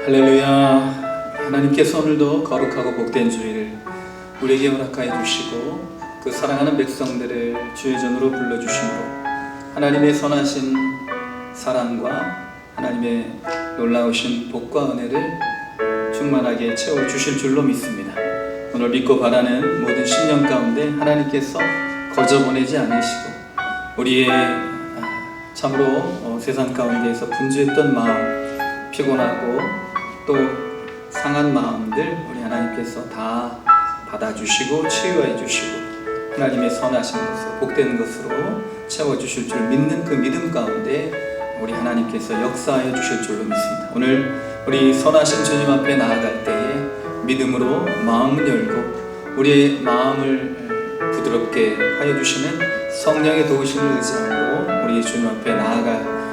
할렐루야. 하나님께서 오늘도 거룩하고 복된 주일을 우리에게 허락하여 주시고 그 사랑하는 백성들을 주의 전으로 불러주심으로 하나님의 선하신 사랑과 하나님의 놀라우신 복과 은혜를 충만하게 채워주실 줄로 믿습니다. 오늘 믿고 바라는 모든 심령 가운데 하나님께서 거저 보내지 않으시고 우리의 참으로 세상 가운데에서 분주했던 마음, 피곤하고 또 상한 마음들 우리 하나님께서 다 받아주시고 치유해 주시고 하나님의 선하신 것으로 복된 것으로 채워주실 줄 믿는 그 믿음 가운데 우리 하나님께서 역사하여 주실 줄로 믿습니다. 오늘 우리 선하신 주님 앞에 나아갈 때에 믿음으로 마음을 열고 우리의 마음을 부드럽게 하여 주시는 성령의 도우심을 의지함으로 우리 주님 앞에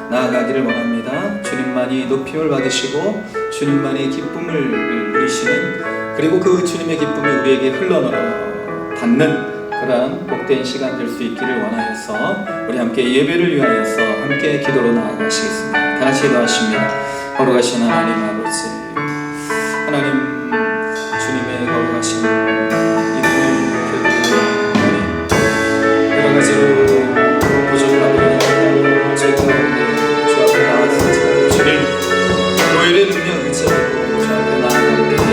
나아가기를 원합니다. 주님만이 높임을 받으시고 주님만이 기쁨을 누리시는, 그리고 그 주님의 기쁨이 우리에게 흘러닿는 그러한 복된 시간 될 수 있기를 원하여서 우리 함께 예배를 위하여서 함께 기도로 나아가시겠습니다. 다 같이 기도하십니다. 거룩하신 하나님 아버지, 하나님 주님의 거룩하신 이름을 높여드리고 여러 가지로 부족하고 죄 가운데 주 앞에 나왔습니다. 주님 교회의 능력 의지하고 주 앞에 나아갈 때에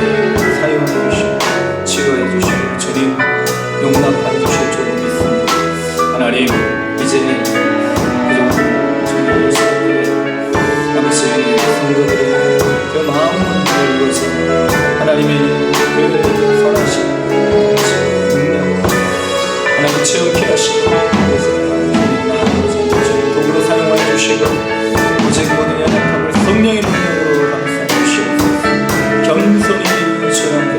사용해 주시고 치료해 주시고 주님 용납하여 주실 줄로 믿습니다. 하나님 이제 주님의 시간에 아버지 성도들의 그 마음을 열고자 하나님의 그 선하신 능력 하나님 체험케 하시고 도구로 사용하여 주시고 오직 모든 연약함을 성령의 능력으로 감싸 주시옵소서. 겸손히 주님 앞에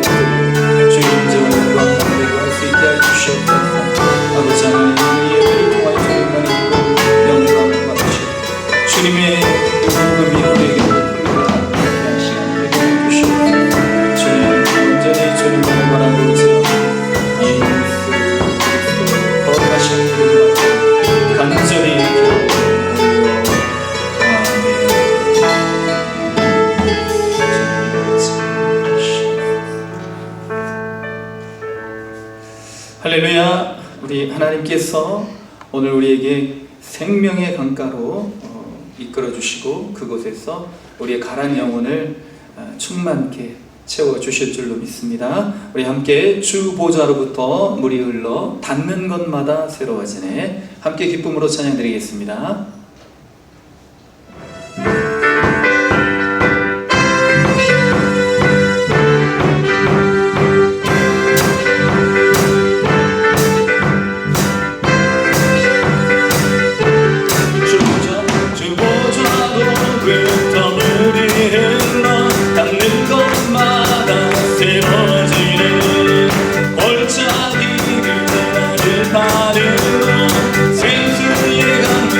주님 인정을 영광되고 할 수 있게 하여 주시옵소서. 아버지 하나님 이 예배를 통하여 주님만이 영광을 받으시고 주님의 기쁨이 우리에게 흘러가는 시간 되게 해주시옵소서. 주님 온전히 주님만을 바라고 의지하고 이 예수 그리스도 거룩하신 이름으로 간절히 기도드립니다. 할렐루야. 우리 하나님께서 오늘 우리에게 생명의 강가로 이끌어 주시고 그곳에서 우리의 가라앉은 영혼을 충만케 채워 주실 줄로 믿습니다. 우리 함께 주 보좌로부터 물이 흘러 닿는 것마다 새로워지네. 함께 기쁨으로 찬양드리겠습니다. 생수의 강물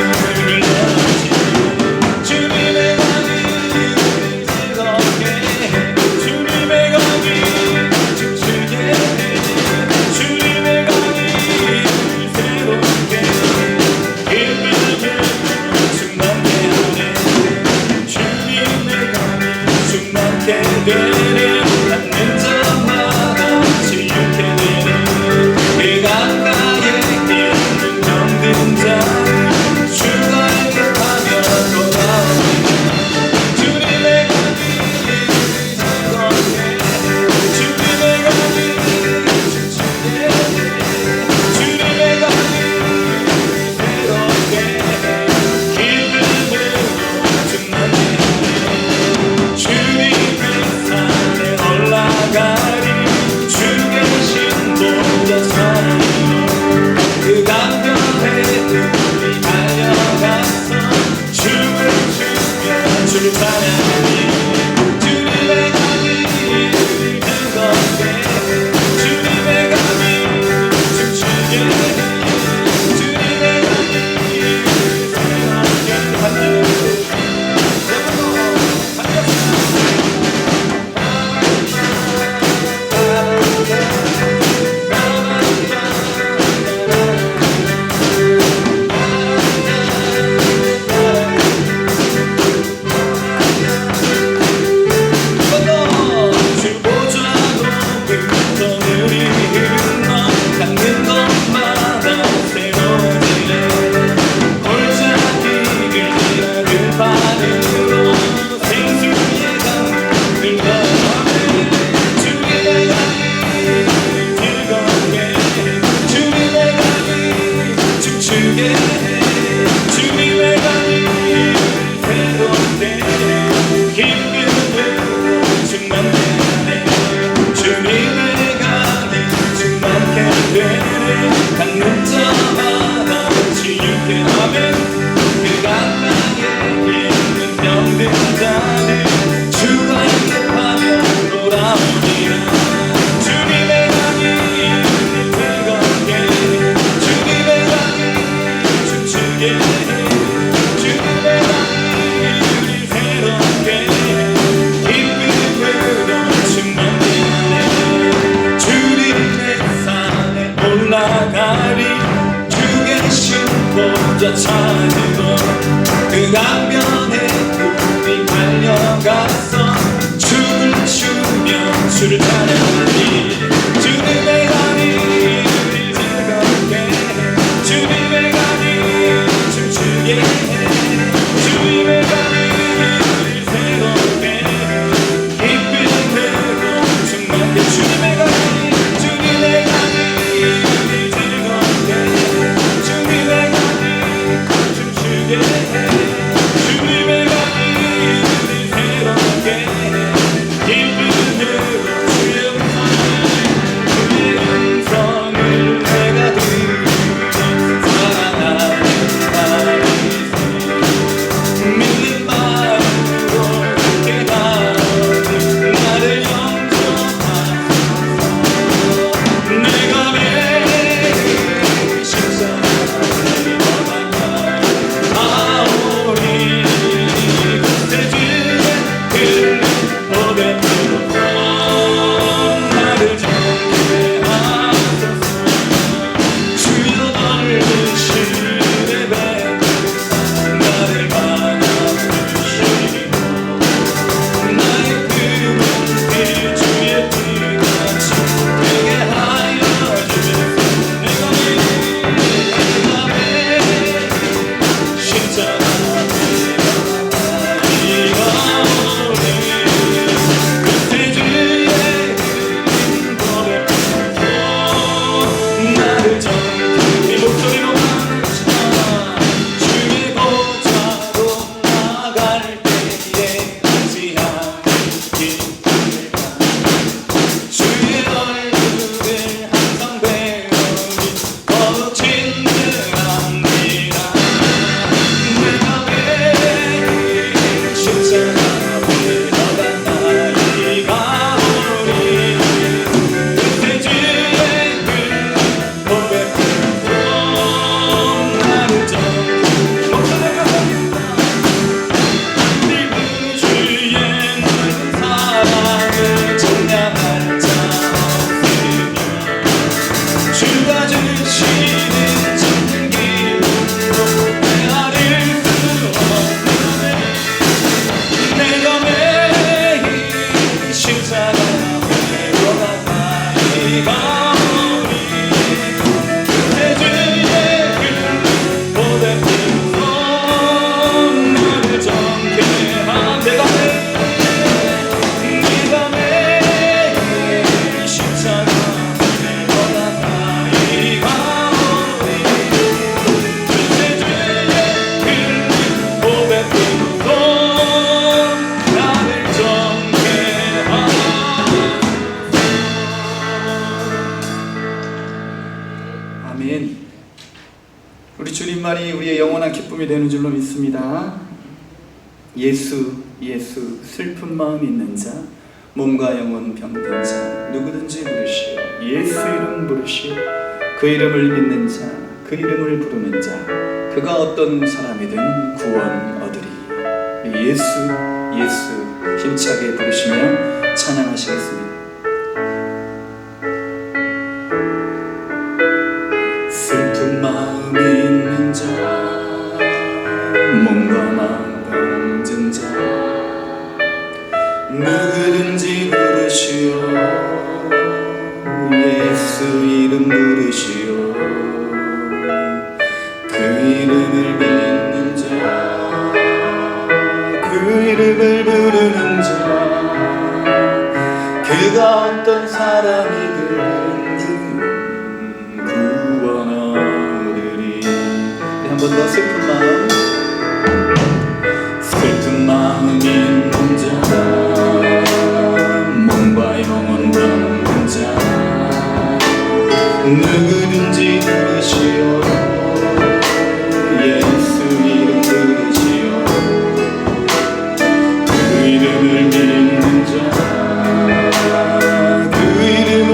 그 강변에 꿈이 달려가서 춤을 추며 주를 찬양하니 주님의 감이 우릴 즐겁게 해 주님의 감이 춤추게 해 주님의 감이 우릴 새롭게 해 기쁨으로 충만해 주님의 감이 주님의 감이 우릴 즐겁게 해 주님의 감이 춤추게 해 주님의 감이 우릴 새롭게 해 기쁨으로 주의 음성을 내가 들으니 사랑하는 나를 믿는 마음으로 깨달으니 나를 영접하소서 내가 매일 십자가에 걸어가니 아오리 그때 주의 그 고백으로 나를 정케 하소서 주여 넓으신 예배 나를 받아주시고 나의 꿈은 길 주의 뜻같이 되게 하여 주소서 내가 매일 십자가에 걸어가니 그때 주의 고백으로 나를 정케 이 목소리로 외쳐라 주의 보좌로 나갈 때에 하지 않은 기쁨일까 주의 얼굴을 항상 배우니 더욱 친근합니다 내가 매일 십자가에 나간 나이가 오니 그때 주의 그 고백으로 나를 정케 목소리가 늙은 주의 넓은 사랑을 정량할 자 없으며 주가 주시는 젖은 기쁨으로 헤아릴 수 없네 내가 매일 십자가에 걸어간 나이가 오니 그때 주의 그 고백으로 나를 정케 한 내가 매일 십자가에 걸어간 나이가 오니 그때 주의 그 고백으로 나를 정케 아멘. 우리 주님만이 우리의 영원한 기쁨이 되는 줄로 믿습니다. 예수 슬픈 마음 있는 자 몸과 영혼 병든 자 누구든지 부르시오 예수 이름 부르시오 그 이름을 믿는 자 그 이름을 부르는 자 그가 어떤 사람이든 구원 얻으리 예수 힘차게 부르시며 찬양하시겠습니다. 슬픈 마음이 있는 자 몸과 마음 병든 자 누구든지 부르시오 예수 이름 부르시오 그 이름을 믿는 자 그 이름을 부르는 자 그가 어떤 사람이든 구원 얻으리 한 번 더 슬픈 마음 있는 자 몸과 영혼 병든 자 누구든지 부르시오 예수 이름 부르시오 그 이름을 믿는 자 그 이름을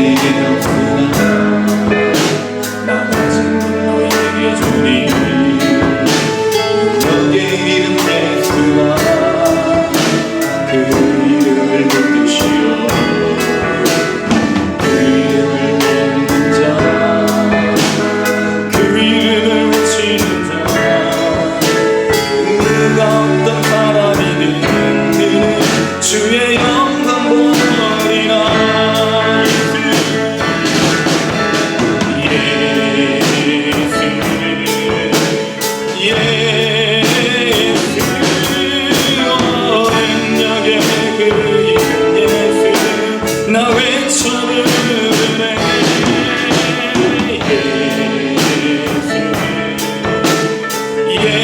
내게는 없으나 나 가진 건 너에게 주리 능력의 이름 예수와 그 이름을 붙드시오 그 이름을 믿는 자 그 이름을 외치는 자 누가 어떤 사람이든 그는 주의 영광 보리라 나 외쳐부르네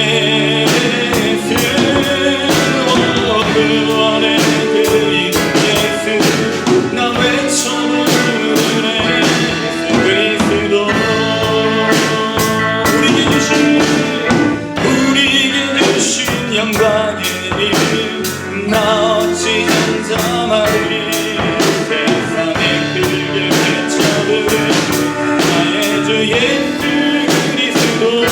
예수 그 안에 그 이름 예수 나 외쳐부르네 그리스도 우리에게 주신 영광의 이름 나 어찌 잠잠하리 세상에 크게 외쳐부르 나의 주 예수 그리스도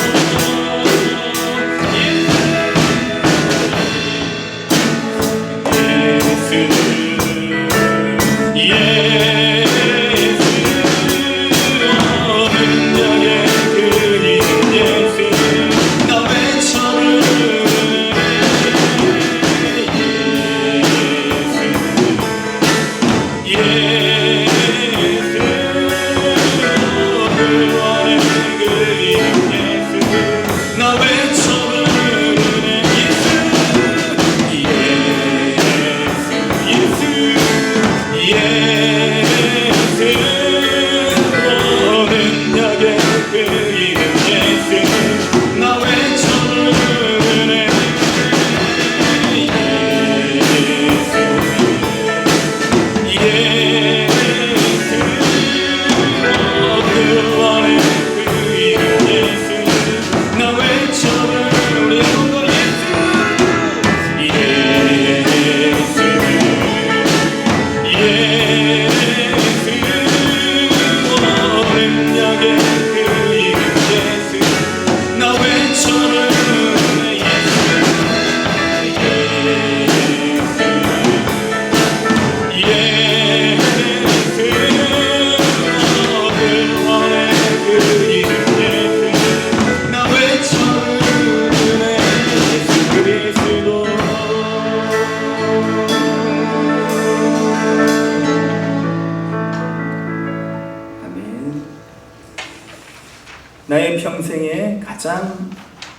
나의 평생에 가장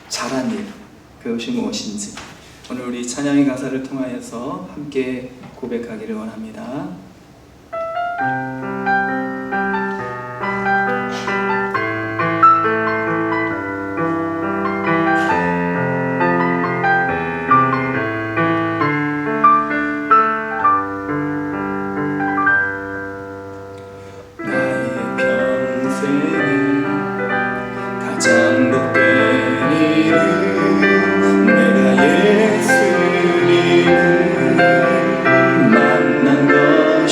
잘한 일 그것이 무엇인지 오늘 우리 찬양의 가사를 통하여서 함께 고백하기를 원합니다. 나의 평생에 가장 복된 일은 내가 예수님을 만난 것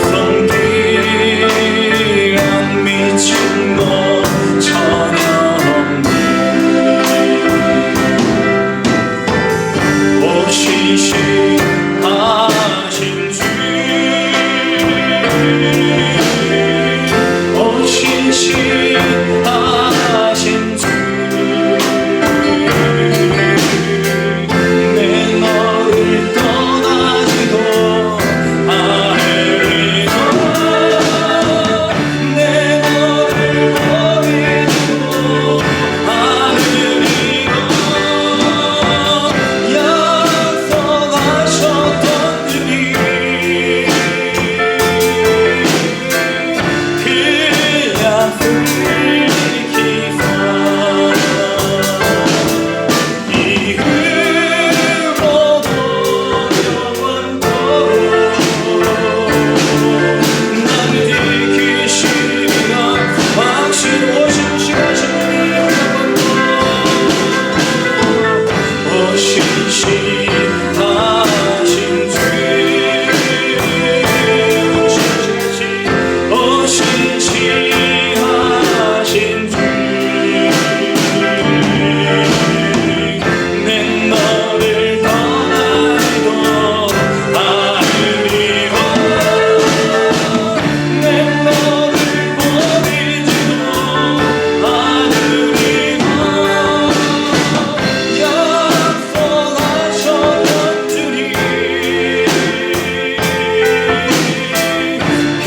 손길 안 미친 것 전혀 없네. 신실하신 주, 신실하신 주, 내 너를 떠나지도 않으리라. 내 너를 버리지도 않으리라. 약속하셨던 주님, 그 약속을 지키사 이후로도 영원토록 나를 지키시리라. 확신하신 신실하신 주, 내 너를 떠나지도 않으리라. 내 너를 버리지도 않으리라. 약속하셨던 주님, 그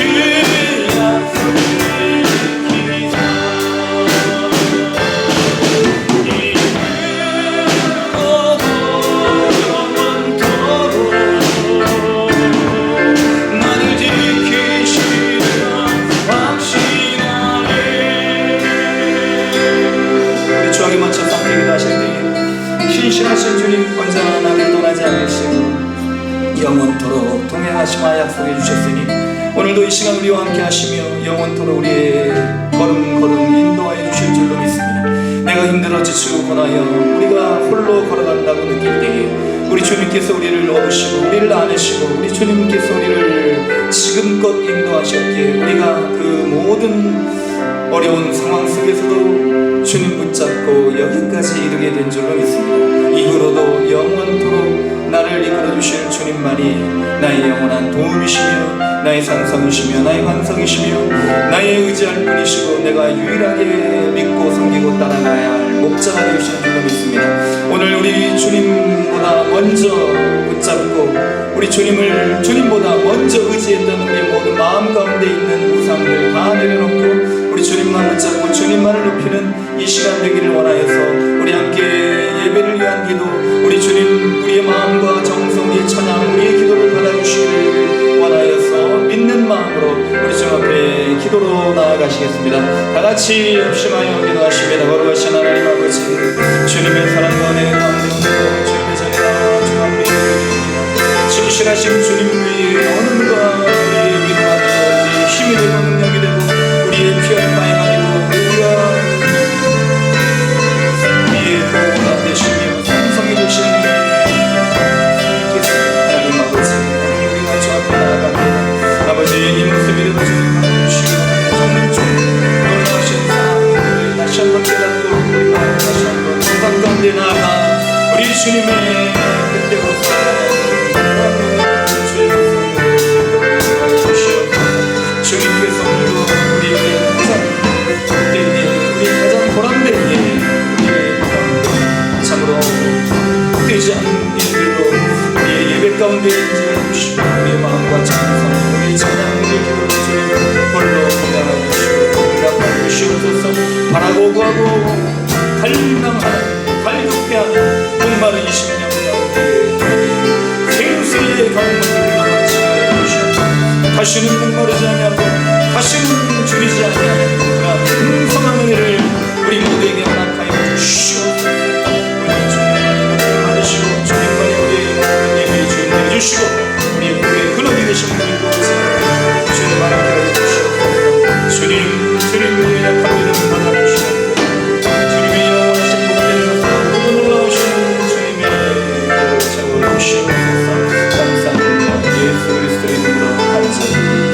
약속을 지키사 이후로도 영원토록 나를 지키시리라. 확신하네. 우리 주하게 먼저 섬기기도 하실 때에 신실하신 주님 언제나 나를 떠나지 않으시고 영원토록 동행하시마 약속해 주셨으니 오늘도 이 시간 우리와 함께 하시며 영원토록 우리의 걸음걸음 인도하여 주실 줄로 믿습니다. 내가 힘들어 지치고 고나여 우리가 홀로 걸어간다고 느낄 때에 우리 주님께서 우리를 업으시고 우리를 안으시고 우리 주님께서 우리를 지금껏 인도하셨기에 우리가 그 모든 어려운 상황 속에서도 주님 붙잡고 여기까지 이르게 된 줄로 믿습니다. 이후로도 영원토록 나를 이끌어 주실 주님만이 나의 영원한 도움이시며 나의 산성이시며 나의 반성이시며 나의 의지할 분이시고 내가 유일하게 믿고 섬기고 따라가야 할 목자가 되시는 줄로 믿습니다. 오늘 우리 주님보다 먼저 붙잡고 우리 주님보다 먼저 의지했던 우리 모든 마음 가운데 있는 우상들 다 내려놓고 우리 주님만 붙잡고 주님만을 높이는 이 시간 되기를 원하여서 우리 함께 예배를 위한 기도, 우리 주님 우리의 마음과 정성, 우리의 찬양, 우리의 기도를 받아주시기를 원하여서 믿는 마음으로 우리 주님 앞에 기도로 나아가시겠습니다. 다 같이 합심하여 기도하시며 거룩하신 하나님 아버지, 주님의 사랑과 은혜 가운데 오늘도 주님의 전에 나와 주 앞에 기도드립니다. 진실하신 주님 위에 어느 누가 우리의 위로가 되고 우리의 힘이 되고 능력이 되고 우리의 피할 바위가 되고 우리가 우리의 보호가 되시며 산성이 되시는 하나님 아버지, 우리가 주 앞에 나아갑니다. 아버지, 이 모습이라도 주님 받아주시고 정말 좀 놀라우신 사랑을 다시 한번 깨닫고 우리가 다시 한번 세상 가운데 나아가 우리 주님의 그때부터 주님께서 오늘도 우리에게 가장 복된 일, 우리 가장 보람된 일, 우리의 참으로 복되지 않은 일들로 우리의 예배 가운데 인지해 주시고 우리의 마음과 찬성, 우리의 찬양, 우리의 기도를 주님 홀로 응답하여 주시고 응답하여 주시옵소서. 바라고 구하고 갈망하는 갈급해하는 목마른 20년 가운데 생수의 강물을 흘러넘치게 해주시옵소서. 다시는 목마르지 아니하고 다시는 줄이지 아니하는 그런 풍성한 은혜를 우리 모두에게 허락하여 주시옵소서. 우리 주님의 은혜를 받으시고 주님만이 우리의 예배의 주님 되어주시고 우리의 구의 근원이 되신 분이 되어주세요. 주님 하나님께 주시옵소서. 주님의 약한 이름 받아주시옵소서. 주님의 영원하신 복되셔서 모두 놀라우신 주님의 복을 채워주시옵소서. 감사합니다. 예수 그리스도의 이름으로 감사드립니다.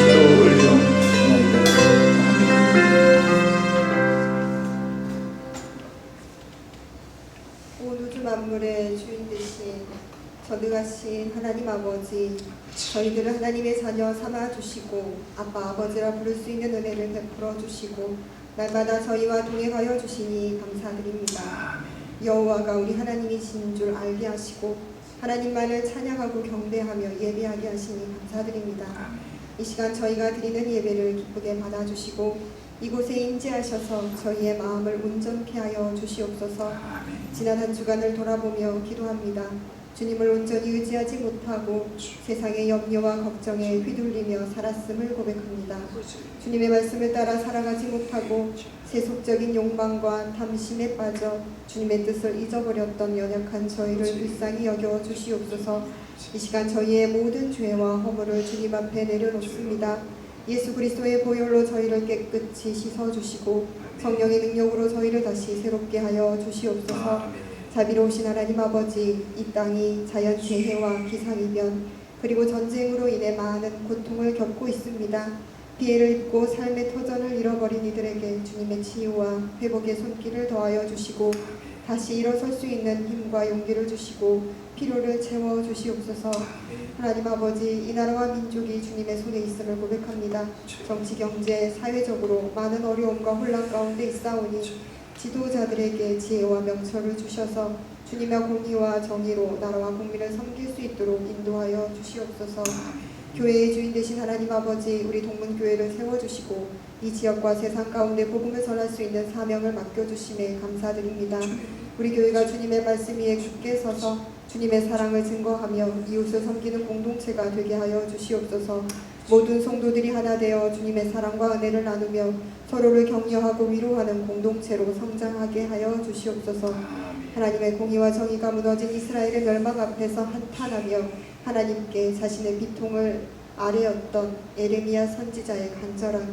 하나님 아버지, 저희들을 하나님의 자녀 삼아주시고 아빠 아버지라 부를 수 있는 은혜를 베풀어 주시고 날마다 저희와 동행하여 주시니 감사드립니다. 여호와가 우리 하나님이신 줄 알게 하시고 하나님만을 찬양하고 경배하며 예배하게 하시니 감사드립니다. 이 시간 저희가 드리는 예배를 기쁘게 받아주시고 이곳에 임재하셔서 저희의 마음을 온전케 하여 주시옵소서. 지난 한 주간을 돌아보며 기도합니다. 주님을 온전히 의지하지 못하고 세상의 염려와 걱정에 휘둘리며 살았음을 고백합니다. 주님의 말씀을 따라 살아가지 못하고 세속적인 욕망과 탐심에 빠져 주님의 뜻을 잊어버렸던 연약한 저희를 불쌍히 여겨 주시옵소서. 이 시간 저희의 모든 죄와 허물을 주님 앞에 내려놓습니다. 예수 그리스도의 보혈로 저희를 깨끗이 씻어주시고 성령의 능력으로 저희를 다시 새롭게 하여 주시옵소서. 자비로우신 하나님 아버지, 이 땅이 자연재해와 기상이변 그리고 전쟁으로 인해 많은 고통을 겪고 있습니다. 피해를 입고 삶의 터전을 잃어버린 이들에게 주님의 치유와 회복의 손길을 더하여 주시고 다시 일어설 수 있는 힘과 용기를 주시고 필요를 채워 주시옵소서. 하나님 아버지, 이 나라와 민족이 주님의 손에 있음을 고백합니다. 정치, 경제, 사회적으로 많은 어려움과 혼란 가운데 있사오니 지도자들에게 지혜와 명철을 주셔서 주님의 공의와 정의로 나라와 국민을 섬길 수 있도록 인도하여 주시옵소서. 교회의 주인 되신 하나님 아버지, 우리 동문교회를 세워주시고 이 지역과 세상 가운데 복음을 전할 수 있는 사명을 맡겨주심에 감사드립니다. 우리 교회가 주님의 말씀 위에 굳게 서서 주님의 사랑을 증거하며 이웃을 섬기는 공동체가 되게 하여 주시옵소서. 모든 성도들이 하나 되어 주님의 사랑과 은혜를 나누며 서로를 격려하고 위로하는 공동체로 성장하게 하여 주시옵소서. 하나님의 공의와 정의가 무너진 이스라엘의 멸망 앞에서 한탄하며 하나님께 자신의 비통을 아뢰었던 에레미야 선지자의 간절함이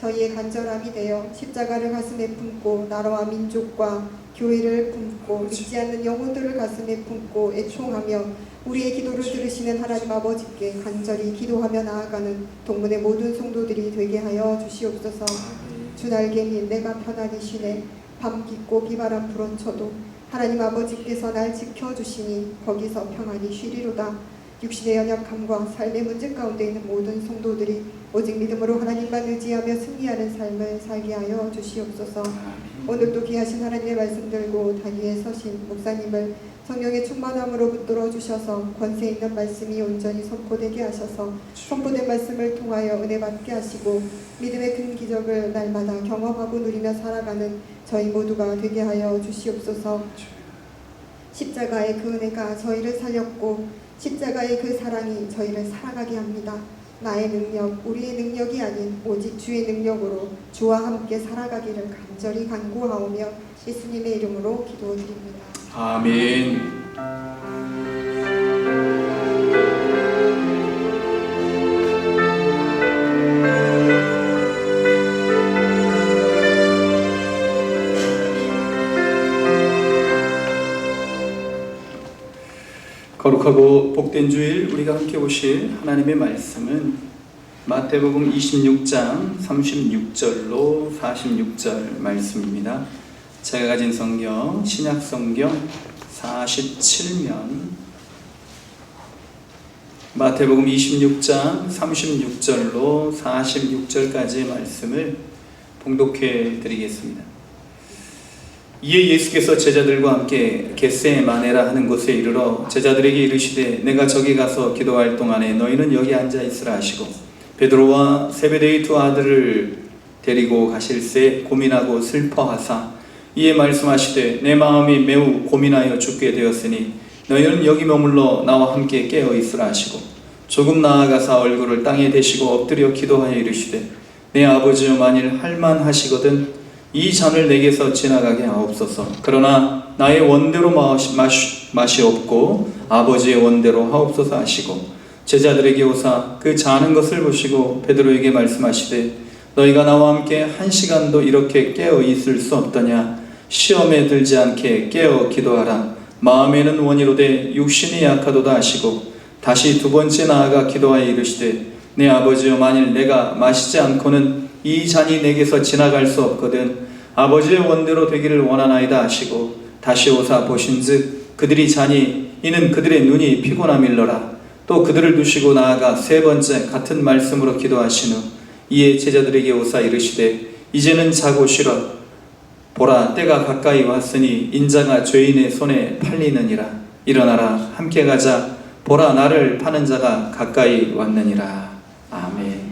저희의 간절함이 되어 십자가를 가슴에 품고 나라와 민족과 교회를 품고 잊지 않는 영혼들을 가슴에 품고 애통하며 우리의 기도를 들으시는 하나님 아버지께 간절히 기도하며 나아가는 동문의 모든 성도들이 되게 하여 주시옵소서. 주 날개니 내가 편안히 쉬네. 밤 깊고 비바람 불어쳐도 하나님 아버지께서 날 지켜주시니 거기서 평안히 쉬리로다. 육신의 연약함과 삶의 문제 가운데 있는 모든 성도들이 오직 믿음으로 하나님만 의지하며 승리하는 삶을 살게 하여 주시옵소서. 오늘도 귀하신 하나님의 말씀 들고 다리에 서신 목사님을 성령의 충만함으로 붙들어 주셔서 권세 있는 말씀이 온전히 선포되게 하셔서 선포된 말씀을 통하여 은혜 받게 하시고 믿음의 큰 기적을 날마다 경험하고 누리며 살아가는 저희 모두가 되게 하여 주시옵소서. 십자가의 그 은혜가 저희를 살렸고 십자가의 그 사랑이 저희를 살아가게 합니다. 나의 능력, 우리의 능력이 아닌 오직 주의 능력으로 주와 함께 살아가기를 간절히 간구하오며 예수님의 이름으로 기도드립니다. 아멘. 거룩하고 복된 주일 우리가 함께 보실 하나님의 말씀은 마태복음 26장 36절로 46절 말씀입니다. 제가 가진 성경 신약성경 47면 마태복음 26장 36절로 46절까지의 말씀을 봉독해 드리겠습니다. 이에 예수께서 제자들과 함께 겟세마네라 하는 곳에 이르러 제자들에게 이르시되 내가 저기 가서 기도할 동안에 너희는 여기 앉아 있으라 하시고 베드로와 세베데의 두 아들을 데리고 가실새 고민하고 슬퍼하사 이에 말씀하시되 내 마음이 매우 고민하여 죽게 되었으니 너희는 여기 머물러 나와 함께 깨어 있으라 하시고 조금 나아가사 얼굴을 땅에 대시고 엎드려 기도하여 이르시되 내 아버지여 만일 할만하시거든 이 잔을 내게서 지나가게 하옵소서. 그러나 나의 원대로 마시옵고 아버지의 원대로 하옵소서 하시고 제자들에게 오사 그 자는 것을 보시고 베드로에게 말씀하시되 너희가 나와 함께 한 시간도 이렇게 깨어 있을 수 없더냐. 시험에 들지 않게 깨어 기도하라. 마음에는 원이로되 육신이 약하도다 하시고 다시 두 번째 나아가 기도하여 이르시되 내 아버지여 만일 내가 마시지 않고는 이 잔이 내게서 지나갈 수 없거든 아버지의 원대로 되기를 원하나이다 하시고 다시 오사 보신즉 그들이 자니 이는 그들의 눈이 피곤함일러라. 또 그들을 두시고 나아가 세 번째 같은 말씀으로 기도하신 후 이에 제자들에게 오사 이르시되 이제는 자고 쉬라. 보라 때가 가까이 왔으니 인자가 죄인의 손에 팔리느니라. 일어나라 함께 가자. 보라 나를 파는 자가 가까이 왔느니라. 아멘.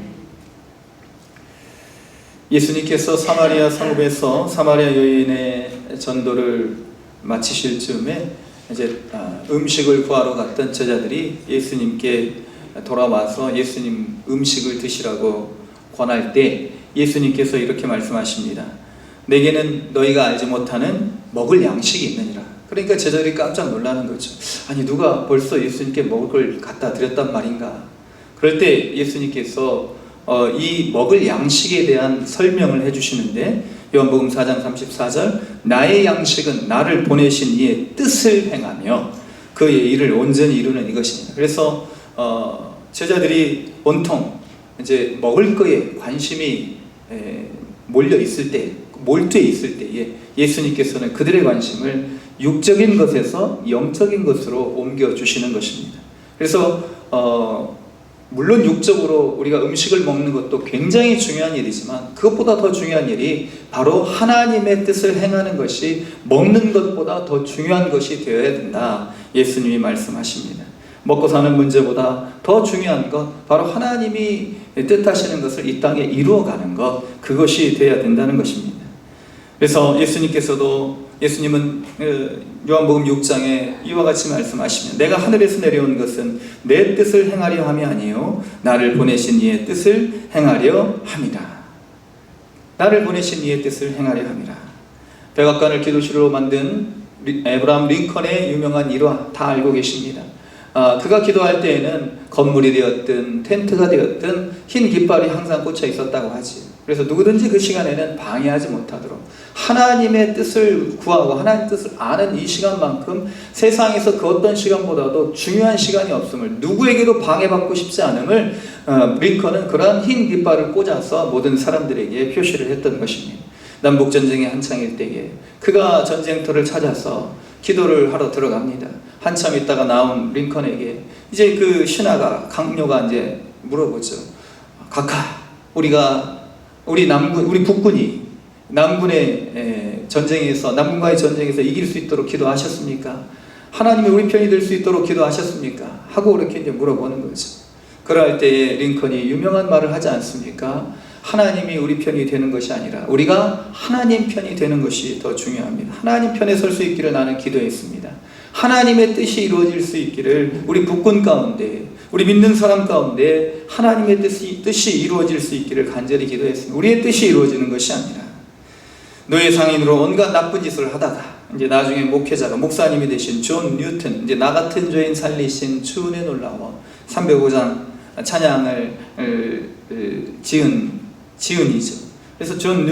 예수님께서 사마리아 성읍에서 사마리아 여인의 전도를 마치실 즈음에 이제 음식을 구하러 갔던 제자들이 예수님께 돌아와서 예수님 음식을 드시라고 권할 때 예수님께서 이렇게 말씀하십니다. 내게는 너희가 알지 못하는 먹을 양식이 있느니라. 그러니까 제자들이 깜짝 놀라는 거죠. 아니 누가 벌써 예수님께 먹을 걸 갖다 드렸단 말인가. 그럴 때 예수님께서 이 먹을 양식에 대한 설명을 해주시는데 요한복음 4장 34절 나의 양식은 나를 보내신 이의 뜻을 행하며 그의 일을 온전히 이루는 이것입니다. 그래서 제자들이 온통 이제 먹을 거에 관심이 몰려 있을 때, 몰두해 있을 때에 예수님께서는 그들의 관심을 육적인 것에서 영적인 것으로 옮겨 주시는 것입니다. 그래서 물론 육적으로 우리가 음식을 먹는 것도 굉장히 중요한 일이지만 그것보다 더 중요한 일이 바로 하나님의 뜻을 행하는 것이 먹는 것보다 더 중요한 것이 되어야 된다. 예수님이 말씀하십니다. 먹고 사는 문제보다 더 중요한 것 바로 하나님이 뜻하시는 것을 이 땅에 이루어가는 것, 그것이 되어야 된다는 것입니다. 그래서 예수님은 요한복음 6장에 이와 같이 말씀하시면 내가 하늘에서 내려온 것은 내 뜻을 행하려 함이 아니요 나를 보내신 이의 뜻을 행하려 함이라. 나를 보내신 이의 뜻을 행하려 함이라. 백악관을 기도실로 만든 에브라함 링컨의 유명한 일화 다 알고 계십니다. 그가 기도할 때에는 건물이 되었든 텐트가 되었든 흰 깃발이 항상 꽂혀 있었다고 하지. 그래서 누구든지 그 시간에는 방해하지 못하도록 하나님의 뜻을 구하고 하나님의 뜻을 아는 이 시간만큼 세상에서 그 어떤 시간보다도 중요한 시간이 없음을, 누구에게도 방해받고 싶지 않음을 링컨은 그러한 흰 깃발을 꽂아서 모든 사람들에게 표시를 했던 것입니다. 남북전쟁이 한창일 때에 그가 전쟁터를 찾아서 기도를 하러 들어갑니다. 한참 있다가 나온 링컨에게 이제 그 신하가, 강요가 이제 물어보죠. 각하, 우리 북군이 남군의 전쟁에서, 남군과의 전쟁에서 이길 수 있도록 기도하셨습니까? 하나님이 우리 편이 될 수 있도록 기도하셨습니까? 하고 이렇게 이제 물어보는 거죠. 그럴 때에 링컨이 유명한 말을 하지 않습니까? 하나님이 우리 편이 되는 것이 아니라 우리가 하나님 편이 되는 것이 더 중요합니다. 하나님 편에 설 수 있기를 나는 기도했습니다. 하나님의 뜻이 이루어질 수 있기를 우리 북군 가운데, 우리 믿는 사람 가운데 하나님의 뜻이 이루어질 수 있기를 간절히 기도했습니다. 우리의 뜻이 이루어지는 것이 아니라 노예 상인으로 온갖 나쁜 짓을 하다가 이제 나중에 목회자가 목사님이 되신 존 뉴튼, 이제 나 같은 죄인 살리신 주은혜 놀라워 305장 찬양을 지은이죠. 그래서 존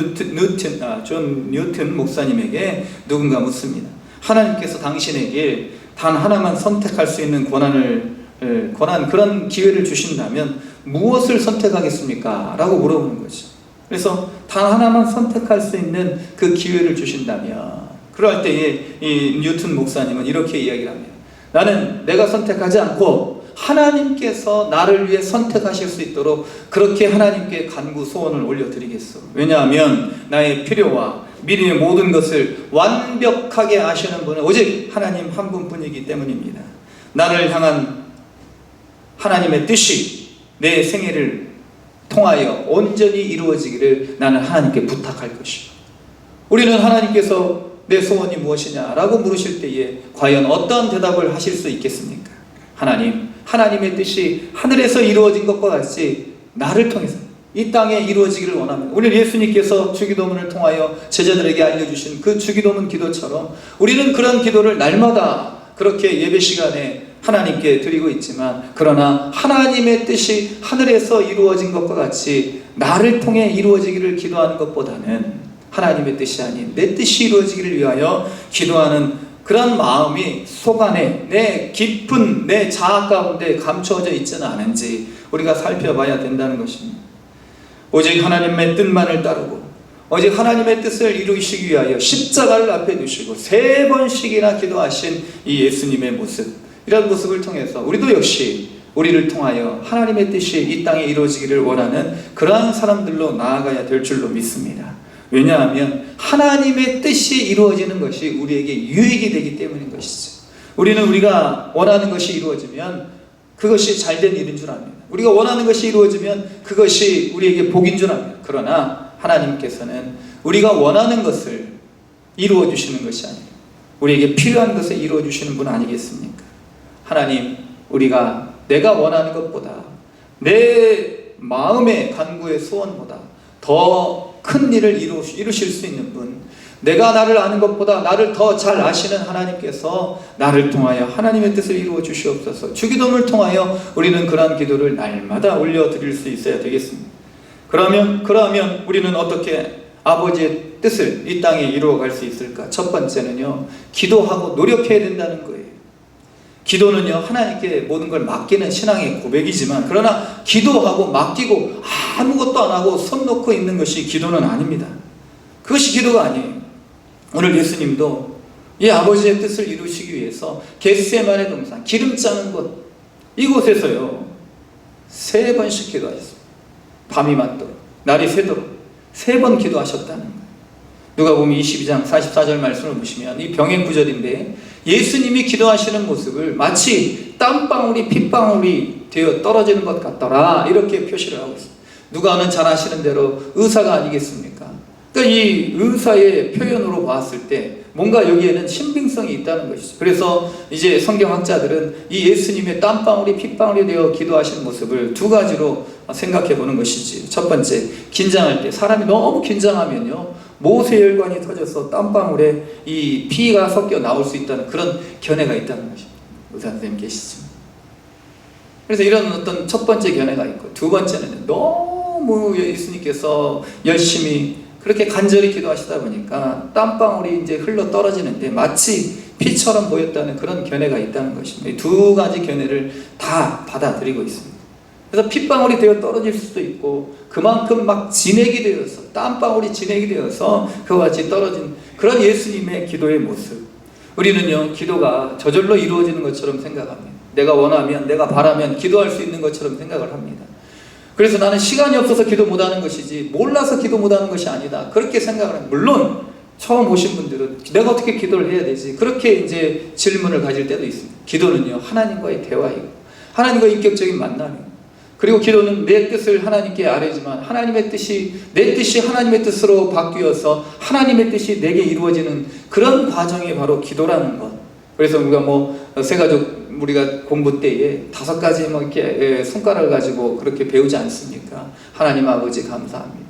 뉴튼 목사님에게 누군가 묻습니다. 하나님께서 당신에게 단 하나만 선택할 수 있는 그런 기회를 주신다면 무엇을 선택하겠습니까? 라고 물어보는 거죠. 그래서 단 하나만 선택할 수 있는 그 기회를 주신다면, 그럴 때에 이 뉴튼 목사님은 이렇게 이야기를 합니다. 나는 내가 선택하지 않고 하나님께서 나를 위해 선택하실 수 있도록 그렇게 하나님께 간구 소원을 올려드리겠소. 왜냐하면 나의 필요와 미래의 모든 것을 완벽하게 아시는 분은 오직 하나님 한 분뿐이기 때문입니다. 나를 향한 하나님의 뜻이 내 생애를 통하여 온전히 이루어지기를 나는 하나님께 부탁할 것이고, 우리는 하나님께서 내 소원이 무엇이냐라고 물으실 때에 과연 어떤 대답을 하실 수 있겠습니까? 하나님의 뜻이 하늘에서 이루어진 것과 같이 나를 통해서 이 땅에 이루어지기를 원합니다. 오늘 예수님께서 주기도문을 통하여 제자들에게 알려주신 그 주기도문 기도처럼 우리는 그런 기도를 날마다 그렇게 예배 시간에 하나님께 드리고 있지만, 그러나 하나님의 뜻이 하늘에서 이루어진 것과 같이 나를 통해 이루어지기를 기도하는 것보다는 하나님의 뜻이 아닌 내 뜻이 이루어지기를 위하여 기도하는 그런 마음이 속 안에 내 깊은 내 자아 가운데 감추어져 있지는 않은지 우리가 살펴봐야 된다는 것입니다. 오직 하나님의 뜻만을 따르고 오직 하나님의 뜻을 이루시기 위하여 십자가를 앞에 두시고 3번씩이나 기도하신 이 예수님의 모습, 이런 모습을 통해서 우리도 역시 우리를 통하여 하나님의 뜻이 이 땅에 이루어지기를 원하는 그러한 사람들로 나아가야 될 줄로 믿습니다. 왜냐하면 하나님의 뜻이 이루어지는 것이 우리에게 유익이 되기 때문인 것이죠. 우리는 우리가 원하는 것이 이루어지면 그것이 잘된 일인 줄 압니다. 우리가 원하는 것이 이루어지면 그것이 우리에게 복인 줄 압니다. 그러나 하나님께서는 우리가 원하는 것을 이루어 주시는 것이 아니라 우리에게 필요한 것을 이루어 주시는 분 아니겠습니까? 하나님, 우리가 내가 원하는 것보다 내 마음의 간구의 소원보다 더 큰 일을 이루실 수 있는 분, 내가 나를 아는 것보다 나를 더 잘 아시는 하나님께서 나를 통하여 하나님의 뜻을 이루어 주시옵소서. 주기도문을 통하여 우리는 그러한 기도를 날마다 올려드릴 수 있어야 되겠습니다. 그러면 우리는 어떻게 아버지의 뜻을 이 땅에 이루어갈 수 있을까? 첫 번째는요, 기도하고 노력해야 된다는 거예요. 기도는요, 하나님께 모든 걸 맡기는 신앙의 고백이지만, 그러나 기도하고 맡기고 아무것도 안 하고 손 놓고 있는 것이 기도는 아닙니다. 그것이 기도가 아니에요. 오늘 예수님도 이 아버지의 뜻을 이루시기 위해서 겟세마네 동산 기름 짜는 곳, 이곳에서요 3번씩 기도하셨습니다. 밤이 맞도록 날이 새도록 3번 기도하셨다는 거예요. 누가복음 22장 44절 말씀을 보시면 이 병행 구절인데, 예수님이 기도하시는 모습을 마치 땀방울이 핏방울이 되어 떨어지는 것 같더라, 이렇게 표시를 하고 있습니다. 누가는 잘 아시는 대로 의사가 아니겠습니까? 그러니까 이 의사의 표현으로 봤을 때 뭔가 여기에는 신빙성이 있다는 것이죠. 그래서 이제 성경학자들은 이 예수님의 땀방울이 핏방울이 되어 기도하시는 모습을 2가지로 생각해 보는 것이지. 첫 번째, 긴장할 때, 사람이 너무 긴장하면요 모세혈관이 터져서 땀방울에 이 피가 섞여 나올 수 있다는 그런 견해가 있다는 것입니다. 의사 선생님 계시죠? 그래서 이런 어떤 첫 번째 견해가 있고, 2번째는 너무 예수님께서 열심히 그렇게 간절히 기도하시다 보니까 땀방울이 이제 흘러 떨어지는데 마치 피처럼 보였다는 그런 견해가 있다는 것입니다. 이 2가지 견해를 다 받아들이고 있습니다. 그래서 핏방울이 되어 떨어질 수도 있고, 그만큼 막 진액이 되어서, 땀방울이 진액이 되어서 그와 같이 떨어진 그런 예수님의 기도의 모습, 우리는요 기도가 저절로 이루어지는 것처럼 생각합니다. 내가 원하면, 내가 바라면 기도할 수 있는 것처럼 생각을 합니다. 그래서 나는 시간이 없어서 기도 못하는 것이지 몰라서 기도 못하는 것이 아니다, 그렇게 생각을 합니다. 물론 처음 오신 분들은 내가 어떻게 기도를 해야 되지, 그렇게 이제 질문을 가질 때도 있습니다. 기도는요 하나님과의 대화이고 하나님과의 인격적인 만남이고, 그리고 기도는 내 뜻을 하나님께 아뢰지만 하나님의 뜻이, 내 뜻이 하나님의 뜻으로 바뀌어서 하나님의 뜻이 내게 이루어지는 그런 과정이 바로 기도라는 것. 그래서 우리가 새가족 우리가 공부 때에 5가지 이렇게 손가락을 가지고 그렇게 배우지 않습니까? 하나님 아버지 감사합니다.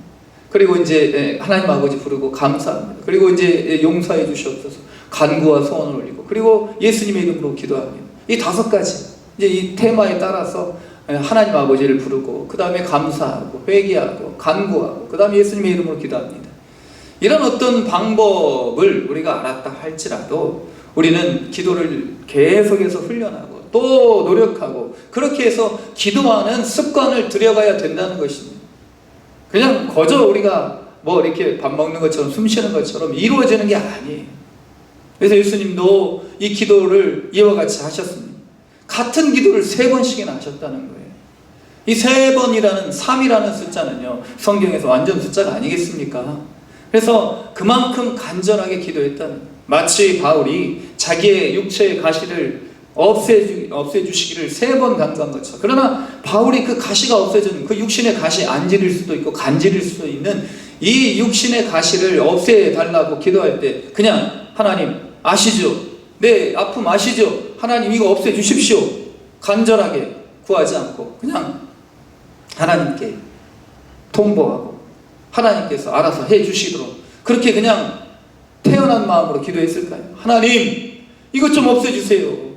그리고 이제 하나님 아버지 부르고 감사합니다. 그리고 이제 용서해 주시옵소서, 간구와 소원을 올리고, 그리고 예수님의 이름으로 기도합니다. 이 5가지 이제 이 테마에 따라서 하나님 아버지를 부르고, 그 다음에 감사하고, 회개하고, 간구하고, 그 다음에 예수님의 이름으로 기도합니다. 이런 어떤 방법을 우리가 알았다 할지라도 우리는 기도를 계속해서 훈련하고 또 노력하고 그렇게 해서 기도하는 습관을 들여가야 된다는 것입니다. 그냥 거저 우리가 이렇게 밥 먹는 것처럼 숨 쉬는 것처럼 이루어지는 게 아니에요. 그래서 예수님도 이 기도를 이와 같이 하셨습니다. 같은 기도를 3번씩이나 하셨다는 거예요. 이 3번이라는 3이라는 숫자는요 성경에서 완전 숫자가 아니겠습니까? 그래서 그만큼 간절하게 기도했다는 거예요. 마치 바울이 자기의 육체의 가시를 없애주시기를 3번 간구한 것처럼, 그러나 바울이 그 가시가 없어지는, 그 육신의 가시 안질일 수도 있고 간질일 수도 있는 이 육신의 가시를 없애달라고 기도할 때 그냥 하나님 아시죠? 내 아픔 아시죠? 하나님 이거 없애주십시오, 간절하게 구하지 않고 그냥 하나님께 통보하고 하나님께서 알아서 해주시도록 그렇게 그냥 태어난 마음으로 기도했을까요? 하나님 이것 좀 없애주세요.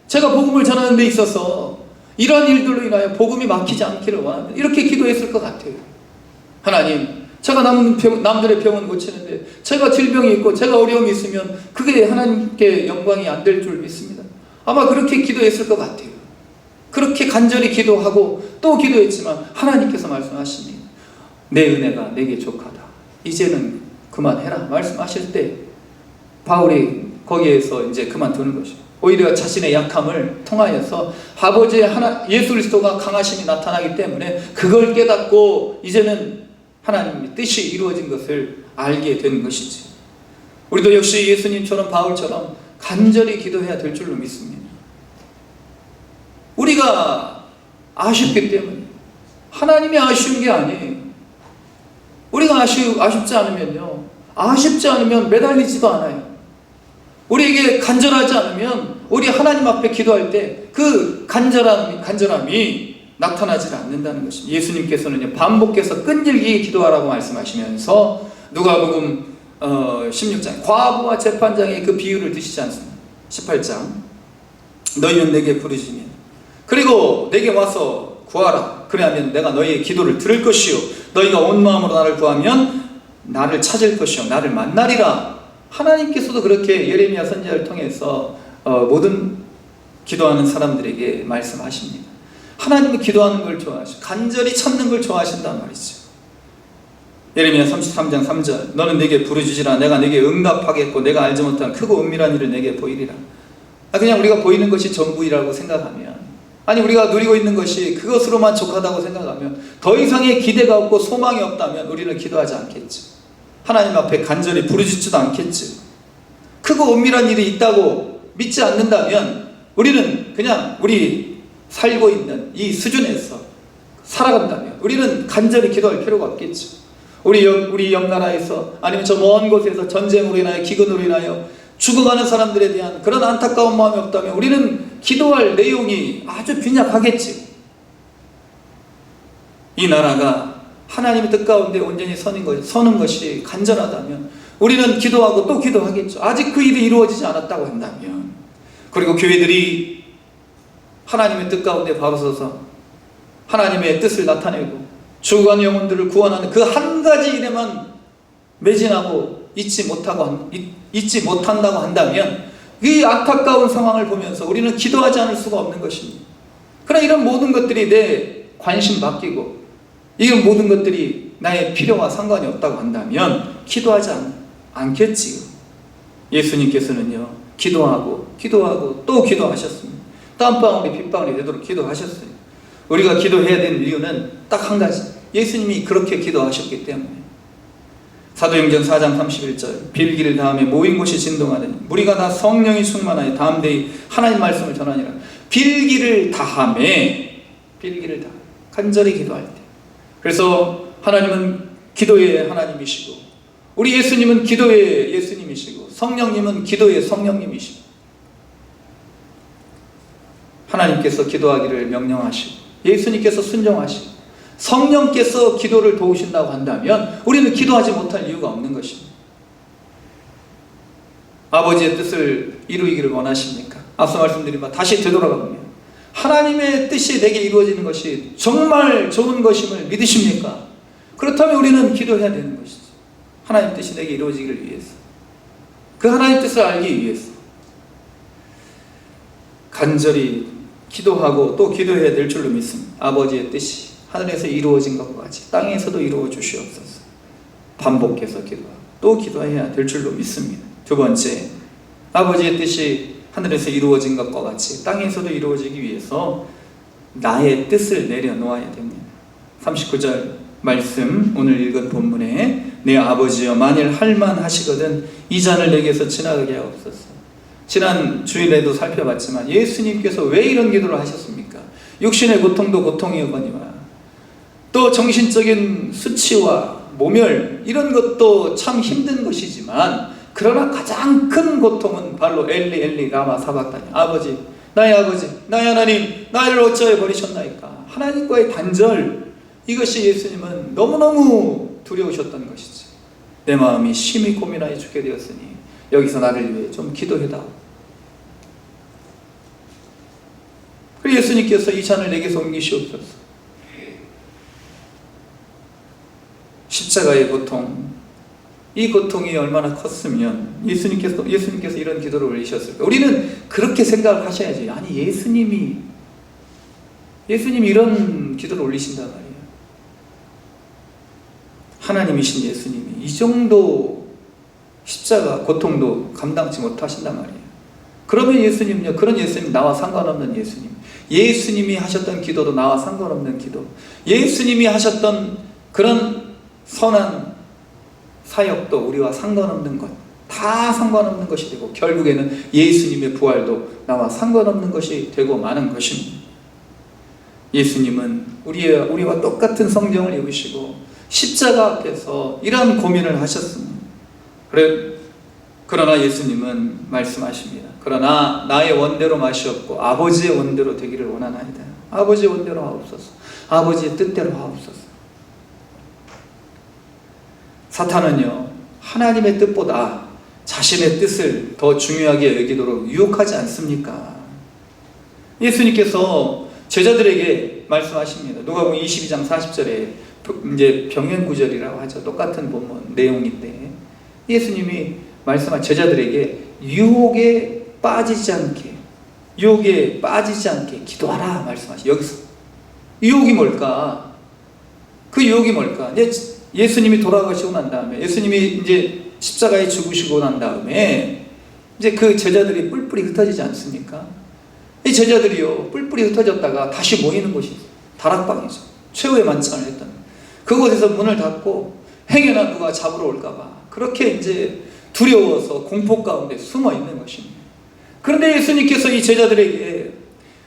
제가 복음을 전하는 데 있어서 이러한 일들로 인하여 복음이 막히지 않기를 원합니다. 이렇게 기도했을 것 같아요. 하나님, 제가 남들의 병은 고치는데 제가 질병이 있고 제가 어려움이 있으면 그게 하나님께 영광이 안 될 줄 믿습니다. 아마 그렇게 기도했을 것 같아요. 그렇게 간절히 기도하고 또 기도했지만 하나님께서 말씀하십니다. 내 은혜가 내게 족하다, 이제는 그만해라 말씀하실 때 바울이 거기에서 이제 그만두는 것이죠. 오히려 자신의 약함을 통하여서 아버지의 예수 그리스도가 강하심이 나타나기 때문에 그걸 깨닫고 이제는 하나님의 뜻이 이루어진 것을 알게 된 것이지. 우리도 역시 예수님처럼 바울처럼 간절히 기도해야 될 줄로 믿습니다. 우리가 아쉽기 때문에, 하나님이 아쉬운 게 아니에요. 우리가 아쉽지 않으면 매달리지도 않아요. 우리에게 간절하지 않으면 우리 하나님 앞에 기도할 때 그 간절함이 나타나지 않는다는 것입니다. 예수님께서는 반복해서 끈질기게 기도하라고 말씀하시면서 누가복음 16장 과부와 재판장의 그 비유를 드시지 않습니까? 18장 너희는 내게 부르시면 그리고 내게 와서 구하라. 그래야면 내가 너희의 기도를 들을 것이요 너희가 온 마음으로 나를 구하면 나를 찾을 것이요 나를 만나리라. 하나님께서도 그렇게 예레미야 선지자를 통해서 모든 기도하는 사람들에게 말씀하십니다. 하나님은 기도하는 걸 좋아하시고 간절히 찾는 걸 좋아하신단 말이죠. 예레미야 33장 3절 너는 내게 부르짖으라. 내가 내게 응답하겠고 내가 알지 못한 크고 은밀한 일을 내게 보이리라. 그냥 우리가 보이는 것이 전부이라고 생각하면, 아니 우리가 누리고 있는 것이 그것으로만 족하다고 생각하면, 더 이상의 기대가 없고 소망이 없다면 우리는 기도하지 않겠죠. 하나님 앞에 간절히 부르짖지도 않겠죠. 크고 은밀한 일이 있다고 믿지 않는다면 우리는 그냥 우리 살고 있는 이 수준에서 살아간다면 우리는 간절히 기도할 필요가 없겠죠. 우리 옆 나라에서 아니면 저 먼 곳에서 전쟁으로 인하여 기근으로 인하여 죽어가는 사람들에 대한 그런 안타까운 마음이 없다면 우리는 기도할 내용이 아주 빈약하겠지. 이 나라가 하나님의 뜻 가운데 온전히 서는 것이 간절하다면 우리는 기도하고 또 기도하겠죠. 아직 그 일이 이루어지지 않았다고 한다면. 그리고 교회들이 하나님의 뜻 가운데 바로 서서 하나님의 뜻을 나타내고 죽어간 영혼들을 구원하는 그 한 가지 일에만 매진하고 잊지 못한다고 한다면 이 안타까운 상황을 보면서 우리는 기도하지 않을 수가 없는 것입니다. 그러나 이런 모든 것들이 내 관심 맡기고 이런 모든 것들이 나의 필요와 상관이 없다고 한다면 기도하지 않겠지요. 예수님께서는요 기도하고 또 기도하셨습니다. 땀방울이 빗방울이 되도록 기도하셨어요. 우리가 기도해야 되는 이유는 딱 한 가지, 예수님이 그렇게 기도하셨기 때문에. 사도행전 4장 31절 빌기를 다음에 모인 곳이 진동하더니 무리가 다 성령이 충만하여 다음대이 하나님 말씀을 전하니라. 빌기를 다함에 간절히 기도할 때. 그래서 하나님은 기도의 하나님이시고 우리 예수님은 기도의 예수님이시고 성령님은 기도의 성령님이시고 하나님께서 기도하기를 명령하시고 예수님께서 순종하시고 성령께서 기도를 도우신다고 한다면 우리는 기도하지 못할 이유가 없는 것입니다. 아버지의 뜻을 이루기를 원하십니까? 앞서 말씀드린 바 다시 되돌아가보면 하나님의 뜻이 내게 이루어지는 것이 정말 좋은 것임을 믿으십니까? 그렇다면 우리는 기도해야 되는 것이죠. 하나님 뜻이 내게 이루어지기를 위해서, 그 하나님 뜻을 알기 위해서 간절히 기도하고 또 기도해야 될 줄로 믿습니다. 아버지의 뜻이 하늘에서 이루어진 것과 같이 땅에서도 이루어 주시옵소서. 반복해서 기도하고 또 기도해야 될 줄로 믿습니다. 두 번째, 아버지의 뜻이 하늘에서 이루어진 것과 같이 땅에서도 이루어지기 위해서 나의 뜻을 내려놓아야 됩니다. 39절 말씀, 오늘 읽은 본문에 내 아버지여 만일 할만하시거든 이 잔을 내게서 지나가게 하옵소서. 지난 주일에도 살펴봤지만 예수님께서 왜 이런 기도를 하셨습니까? 육신의 고통도 고통이거니와 또 정신적인 수치와 모멸 이런 것도 참 힘든 것이지만 그러나 가장 큰 고통은 바로 엘리 엘리 라마 사박다니, 아버지 나의 하나님 나를 어찌하여 버리셨나이까. 하나님과의 단절, 이것이 예수님은 너무너무 두려우셨던 것이지. 내 마음이 심히 고민하여 죽게 되었으니 여기서 나를 위해 좀 기도해다오. 그리고 예수님께서 이 잔을 내게서 옮기시옵소서. 십자가의 고통, 이 고통이 얼마나 컸으면 예수님께서 이런 기도를 올리셨을까? 우리는 그렇게 생각을 하셔야지. 아니 예수님이 이런 기도를 올리신단 말이에요. 하나님이신 예수님이 이 정도 십자가 고통도 감당치 못하신단 말이에요. 그러면 예수님요, 그런 예수님 나와 상관없는 예수님, 예수님이 하셨던 기도도 나와 상관없는 기도, 예수님이 하셨던 그런 선한 사역도 우리와 상관없는 것, 다 상관없는 것이 되고 결국에는 예수님의 부활도 나와 상관없는 것이 되고 마는 것입니다. 예수님은 우리와 똑같은 성경을 입으시고 십자가 앞에서 이런 고민을 하셨습니다. 그러나 예수님은 말씀하십니다. 그러나 나의 원대로 마시옵고 아버지의 원대로 되기를 원하나이다. 아버지의 원대로 하옵소서. 아버지의 뜻대로 하옵소서. 사탄은요, 하나님의 뜻보다 자신의 뜻을 더 중요하게 여기도록 유혹하지 않습니까? 예수님께서 제자들에게 말씀하십니다. 누가복음 22장 40절에 이제 병행구절이라고 하죠. 똑같은 본문 내용인데 예수님이 말씀한 제자들에게 유혹에 빠지지 않게 기도하라 말씀하시죠. 여기서 유혹이 뭘까? 그 유혹이 뭘까? 예수님이 돌아가시고 난 다음에, 예수님이 이제 십자가에 죽으시고 난 다음에 이제 그 제자들이 뿔뿔이 흩어지지 않습니까? 이 제자들이요, 뿔뿔이 흩어졌다가 다시 모이는 곳이 다락방이죠. 최후의 만찬을 했던 그곳에서 문을 닫고 행여나 누가 잡으러 올까봐 그렇게 이제 두려워서 공포 가운데 숨어 있는 것입니다. 그런데 예수님께서 이 제자들에게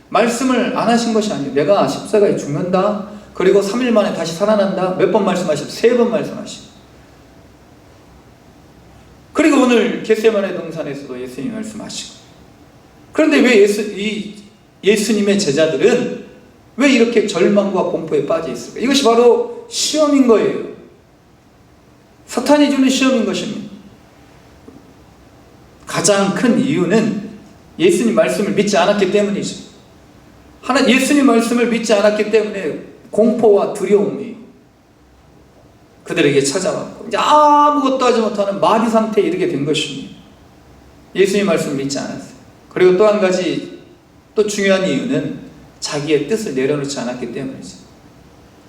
말씀을 안 하신 것이 아니에요. 내가 십자가에 죽는다, 그리고 3일 만에 다시 살아난다. 몇 번 말씀하시고 3번 말씀하시고. 그리고 오늘 겟세마네 동산에서도 예수님이 말씀하시고. 그런데 왜 예수님의 제자들은 왜 이렇게 절망과 공포에 빠져 있을까? 이것이 바로 시험인 거예요. 사탄이 주는 시험인 것입니다. 가장 큰 이유는 예수님 말씀을 믿지 않았기 때문이죠. 예수님 말씀을 믿지 않았기 때문에 공포와 두려움이 그들에게 찾아왔고 이제 아무것도 하지 못하는 마비 상태에 이르게 된 것입니다. 예수님 말씀을 믿지 않았어요. 그리고 또 한 가지 또 중요한 이유는 자기의 뜻을 내려놓지 않았기 때문이죠.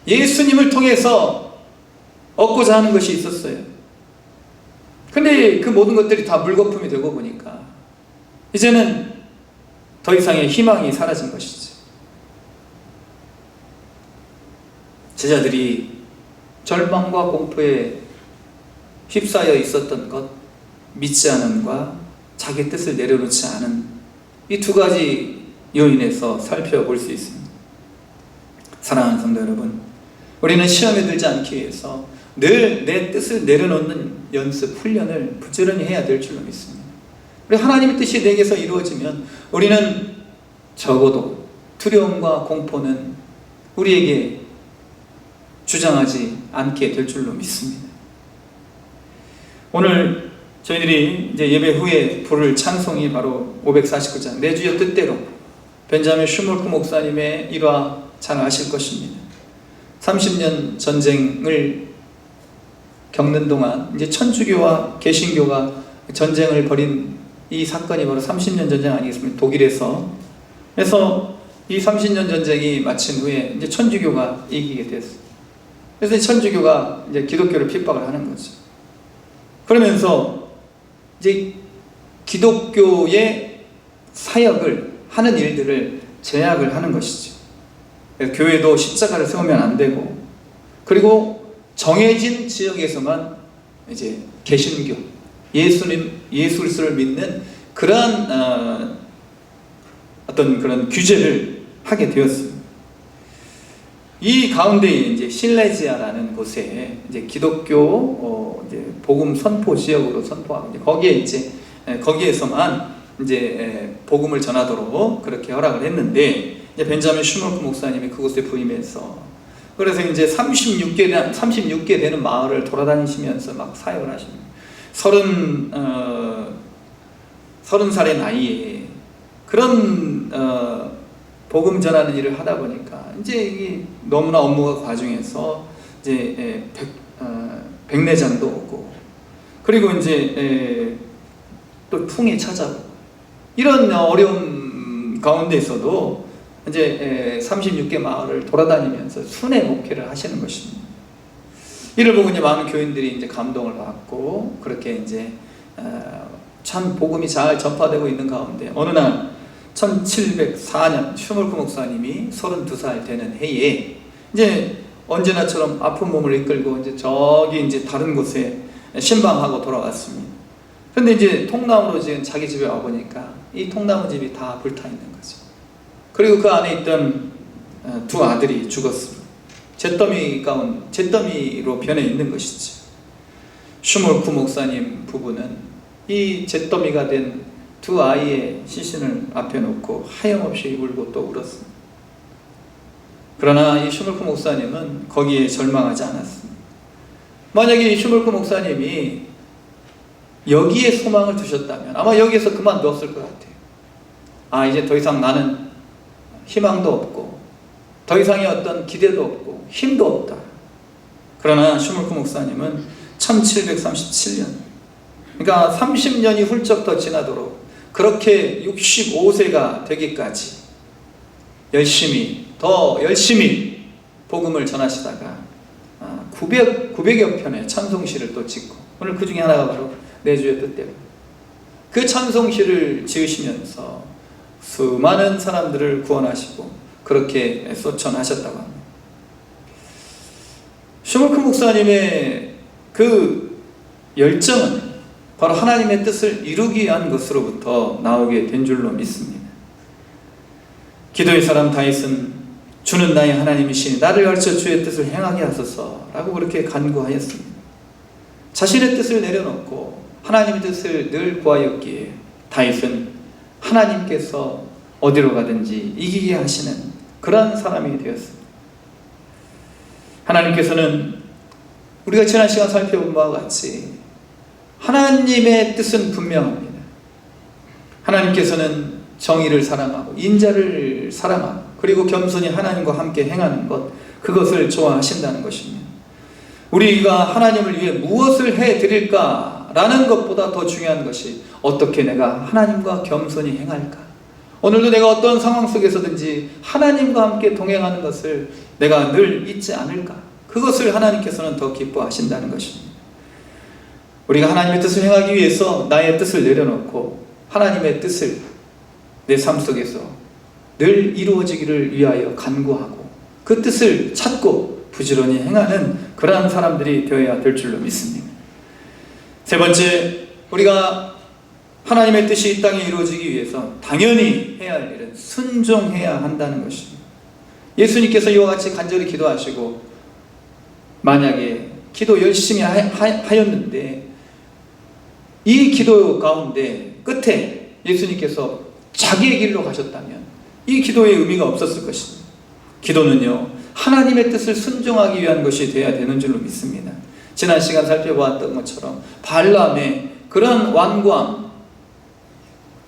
예수님을 통해서 얻고자 하는 것이 있었어요. 근데 그 모든 것들이 다 물거품이 되고 보니까 이제는 더 이상의 희망이 사라진 것이죠. 제자들이 절망과 공포에 휩싸여 있었던 것, 믿지 않음과 자기 뜻을 내려놓지 않은 이 두 가지 요인에서 살펴볼 수 있습니다. 사랑하는 성도 여러분, 우리는 시험에 들지 않기 위해서 늘 내 뜻을 내려놓는 연습, 훈련을 부지런히 해야 될 줄로 믿습니다. 우리 하나님의 뜻이 내게서 이루어지면 우리는 적어도 두려움과 공포는 우리에게 주장하지 않게 될 줄로 믿습니다. 오늘 저희들이 이제 예배 후에 부를 찬송이 바로 549장 내 주의 뜻대로, 벤자민 슈몰크 목사님의 일화 잘 아실 것입니다. 30년 전쟁을 겪는 동안 이제 천주교와 개신교가 전쟁을 벌인 이 사건이 바로 30년 전쟁 아니겠습니까? 독일에서. 그래서 이 30년 전쟁이 마친 후에 이제 천주교가 이기게 됐어요. 그래서 천주교가 이제 기독교를 핍박을 하는 거죠. 그러면서 이제 기독교의 사역을 하는 일들을 제약을 하는 것이죠. 교회도 십자가를 세우면 안 되고, 그리고 정해진 지역에서만 이제 개신교, 예수를 믿는 그러한 어떤 그런 규제를 하게 되었습니다. 이 가운데 이제 실레지아라는 곳에 이제 기독교 이제 복음 선포 지역으로 선포하고 거기에서만 이제 복음을 전하도록 그렇게 허락을 했는데, 이제 벤자민 슈몰크 목사님이 그곳에 부임해서 그래서 이제 36개 되는 마을을 돌아다니시면서 막 사역을 하십니다. 30살의 나이에 그런 복음 전하는 일을 하다 보니까 이제 이게 너무나 업무가 과중해서 이제 백내장도 오고, 그리고 이제 또 풍이 찾아오고, 이런 어려운 가운데서도 이제 36개 마을을 돌아다니면서 순회 목회를 하시는 것입니다. 이를 보고 이제 많은 교인들이 이제 감동을 받고 그렇게 이제 참 복음이 잘 전파되고 있는 가운데 어느 날 1704년 슈멀크 목사님이 32살 되는 해에 이제 언제나처럼 아픈 몸을 이끌고 이제 저기 이제 다른 곳에 신방하고 돌아왔습니다. 그런데 이제 통나무로 지은 자기 집에 와 보니까 이 통나무 집이 다 불타 있는 거죠. 그리고 그 안에 있던 두 아들이 죽었습니다. 잿더미로 변해 있는 것이죠. 슈멀크 목사님 부부는 이 잿더미가 된 두 아이의 시신을 앞에 놓고 하염없이 울고 또 울었습니다. 그러나 이 슈멀크 목사님은 거기에 절망하지 않았습니다. 만약에 이 슈멀크 목사님이 여기에 소망을 두셨다면 아마 여기에서 그만두었을 것 같아요. 이제 더 이상 나는 희망도 없고 더 이상의 어떤 기대도 없고 힘도 없다. 그러나 슈멀크 목사님은 1737년, 그러니까 30년이 훌쩍 더 지나도록 그렇게 65세가 되기까지 더 열심히 복음을 전하시다가 900여 편의 찬송시를 또 짓고, 오늘 그 중에 하나가 바로 내 주의 뜻대로, 그 찬송시를 지으시면서 수많은 사람들을 구원하시고 그렇게 소천하셨다고 합니다. 슈멀크 목사님의 그 열정은 바로 하나님의 뜻을 이루기 위한 것으로부터 나오게 된 줄로 믿습니다. 기도의 사람 다윗은 주는 나의 하나님이시니 나를 가르쳐 주의 뜻을 행하게 하소서 라고 그렇게 간구하였습니다. 자신의 뜻을 내려놓고 하나님의 뜻을 늘 구하였기에 다윗은 하나님께서 어디로 가든지 이기게 하시는 그런 사람이 되었습니다. 하나님께서는 우리가 지난 시간 살펴본 바와 같이 하나님의 뜻은 분명합니다. 하나님께서는 정의를 사랑하고 인자를 사랑하고 그리고 겸손히 하나님과 함께 행하는 것, 그것을 좋아하신다는 것입니다. 우리가 하나님을 위해 무엇을 해드릴까라는 것보다 더 중요한 것이 어떻게 내가 하나님과 겸손히 행할까. 오늘도 내가 어떤 상황 속에서든지 하나님과 함께 동행하는 것을 내가 늘 잊지 않을까. 그것을 하나님께서는 더 기뻐하신다는 것입니다. 우리가 하나님의 뜻을 행하기 위해서 나의 뜻을 내려놓고 하나님의 뜻을 내 삶 속에서 늘 이루어지기를 위하여 간구하고 그 뜻을 찾고 부지런히 행하는 그러한 사람들이 되어야 될 줄로 믿습니다. 세 번째, 우리가 하나님의 뜻이 이 땅에 이루어지기 위해서 당연히 해야 할 일은 순종해야 한다는 것입니다. 예수님께서 이와 같이 간절히 기도하시고 만약에 기도 열심히 하였는데 이 기도 가운데 끝에 예수님께서 자기의 길로 가셨다면 이 기도의 의미가 없었을 것입니다. 기도는요, 하나님의 뜻을 순종하기 위한 것이 되어야 되는 줄로 믿습니다. 지난 시간 살펴보았던 것처럼 발람의 그런 완고함,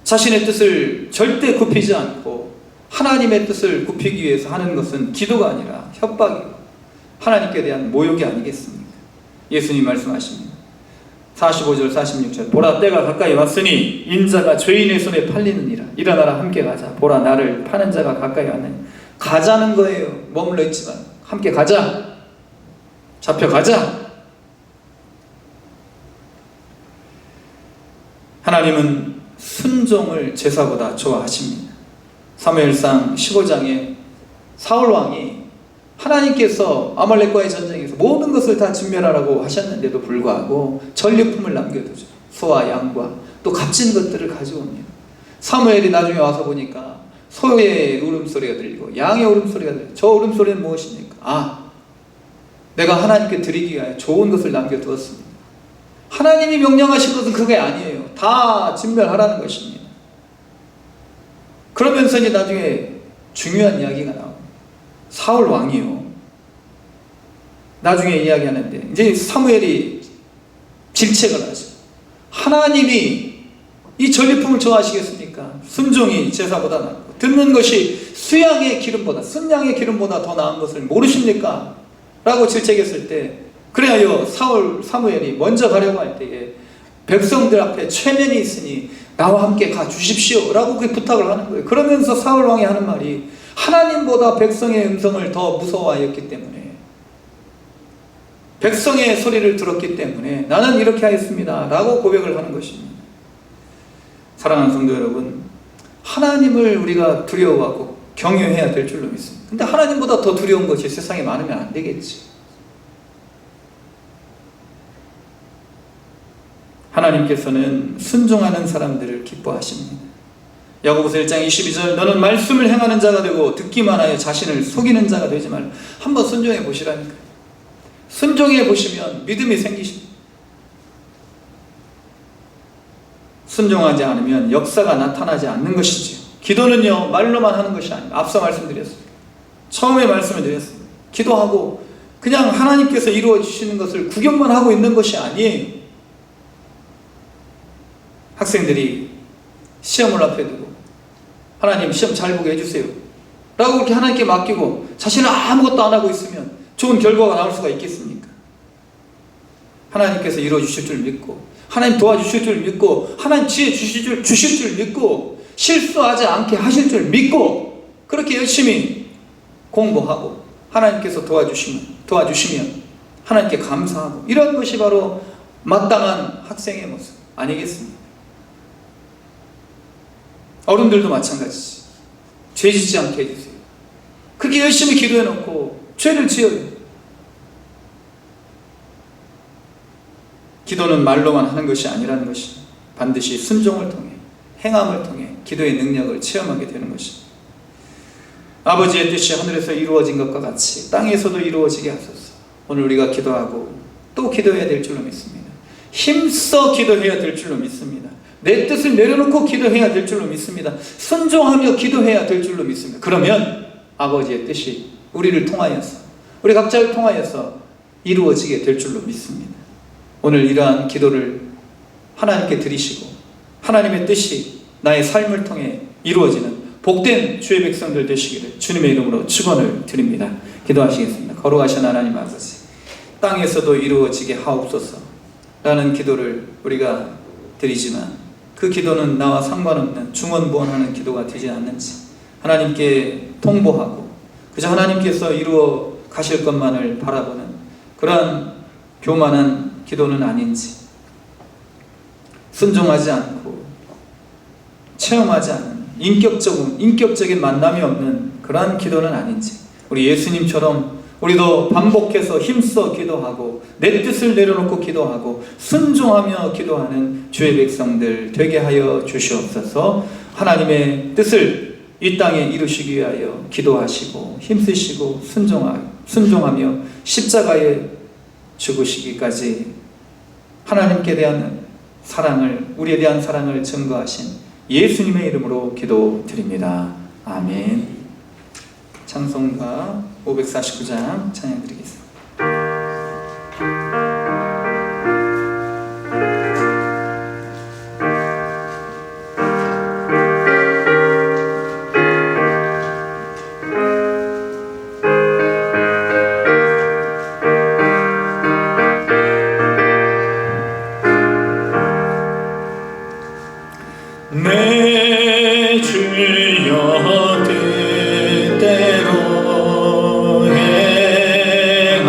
자신의 뜻을 절대 굽히지 않고 하나님의 뜻을 굽히기 위해서 하는 것은 기도가 아니라 협박이고 하나님께 대한 모욕이 아니겠습니까? 예수님 말씀하십니다. 45절 46절 보라 때가 가까이 왔으니 인자가 죄인의 손에 팔리느니라. 일어나라 함께 가자. 보라 나를 파는 자가 가까이 왔느니. 가자는 거예요. 머물러 있지만 함께 가자. 잡혀가자. 하나님은 순종을 제사보다 좋아하십니다. 사무엘상 15장에 사울왕이 하나님께서 아말렉과의 전쟁에서 모든 것을 다 진멸하라고 하셨는데도 불구하고 전리품을 남겨두죠. 소와 양과 또 값진 것들을 가져옵니다. 사무엘이 나중에 와서 보니까 소의 울음소리가 들리고 양의 울음소리가 들리고, 저 울음소리는 무엇입니까? 내가 하나님께 드리기 위하여 좋은 것을 남겨두었습니다. 하나님이 명령하신 것은 그게 아니에요. 다 진멸하라는 것입니다. 그러면서 이제 나중에 중요한 이야기가 나옵니다. 사울 왕이요, 나중에 이야기하는데 이제 사무엘이 질책을 하죠. 하나님이 이 전리품을 좋아하시겠습니까? 순종이 제사보다 낫고 듣는 것이 수양의 기름보다, 순양의 기름보다 더 나은 것을 모르십니까? 라고 질책했을 때, 그래야 사무엘이 먼저 가려고 할 때에 백성들 앞에 최면이 있으니 나와 함께 가 주십시오 라고 그 부탁을 하는 거예요. 그러면서 사울 왕이 하는 말이 하나님보다 백성의 음성을 더 무서워하였기 때문에, 백성의 소리를 들었기 때문에 나는 이렇게 하였습니다 라고 고백을 하는 것입니다. 사랑하는 성도 여러분, 하나님을 우리가 두려워하고 경외해야 될 줄로 믿습니다. 근데 하나님보다 더 두려운 것이 세상에 많으면 안 되겠지. 하나님께서는 순종하는 사람들을 기뻐하십니다. 야고보서 1장 22절, 너는 말씀을 행하는 자가 되고 듣기만 하여 자신을 속이는 자가 되지 말라. 한번 순종해 보시라니까요. 순종해 보시면 믿음이 생기십니다. 순종하지 않으면 역사가 나타나지 않는 것이지요. 기도는요, 말로만 하는 것이 아닙니다. 앞서 말씀드렸습니다. 처음에 말씀을 드렸습니다. 기도하고 그냥 하나님께서 이루어 주시는 것을 구경만 하고 있는 것이 아니에요. 학생들이 시험을 앞에 두고 하나님 시험 잘 보게 해주세요 라고 그렇게 하나님께 맡기고 자신은 아무것도 안 하고 있으면 좋은 결과가 나올 수가 있겠습니까? 하나님께서 이루어 주실 줄 믿고 하나님 도와주실 줄 믿고 하나님 지혜 주실 줄 믿고 실수하지 않게 하실 줄 믿고 그렇게 열심히 공부하고 하나님께서 도와주시면 하나님께 감사하고, 이런 것이 바로 마땅한 학생의 모습 아니겠습니까? 어른들도 마찬가지지. 죄 짓지 않게 해주세요. 그렇게 열심히 기도해놓고 죄를 지어요. 기도는 말로만 하는 것이 아니라는 것이 반드시 순종을 통해, 행함을 통해 기도의 능력을 체험하게 되는 것입니다. 아버지의 뜻이 하늘에서 이루어진 것과 같이 땅에서도 이루어지게 하소서. 오늘 우리가 기도하고 또 기도해야 될 줄로 믿습니다. 힘써 기도해야 될 줄로 믿습니다. 내 뜻을 내려놓고 기도해야 될 줄로 믿습니다. 순종하며 기도해야 될 줄로 믿습니다. 그러면 아버지의 뜻이 우리를 통하여서, 우리 각자를 통하여서 이루어지게 될 줄로 믿습니다. 오늘 이러한 기도를 하나님께 드리시고 하나님의 뜻이 나의 삶을 통해 이루어지는 복된 주의 백성들 되시기를 주님의 이름으로 축원을 드립니다. 기도하시겠습니다. 거룩하신 하나님 아버지, 땅에서도 이루어지게 하옵소서 라는 기도를 우리가 드리지만 그 기도는 나와 상관없는 중언부언하는 기도가 되지 않는지 하나님께 통보하고 그저 하나님께서 이루어 가실 것만을 바라보는 그러한 교만한 기도는 아닌지, 순종하지 않고 체험하지 않는 인격적인 만남이 없는 그러한 기도는 아닌지, 우리 예수님처럼 우리도 반복해서 힘써 기도하고 내 뜻을 내려놓고 기도하고 순종하며 기도하는 주의 백성들 되게 하여 주시옵소서. 하나님의 뜻을 이 땅에 이루시기 위하여 기도하시고 힘쓰시고 순종하며 십자가에 죽으시기까지 하나님께 대한 사랑을, 우리에 대한 사랑을 증거하신 예수님의 이름으로 기도드립니다. 아멘. 찬송가 549장 찬양드리겠습니다. 내 주여 뜻대로 행하소서.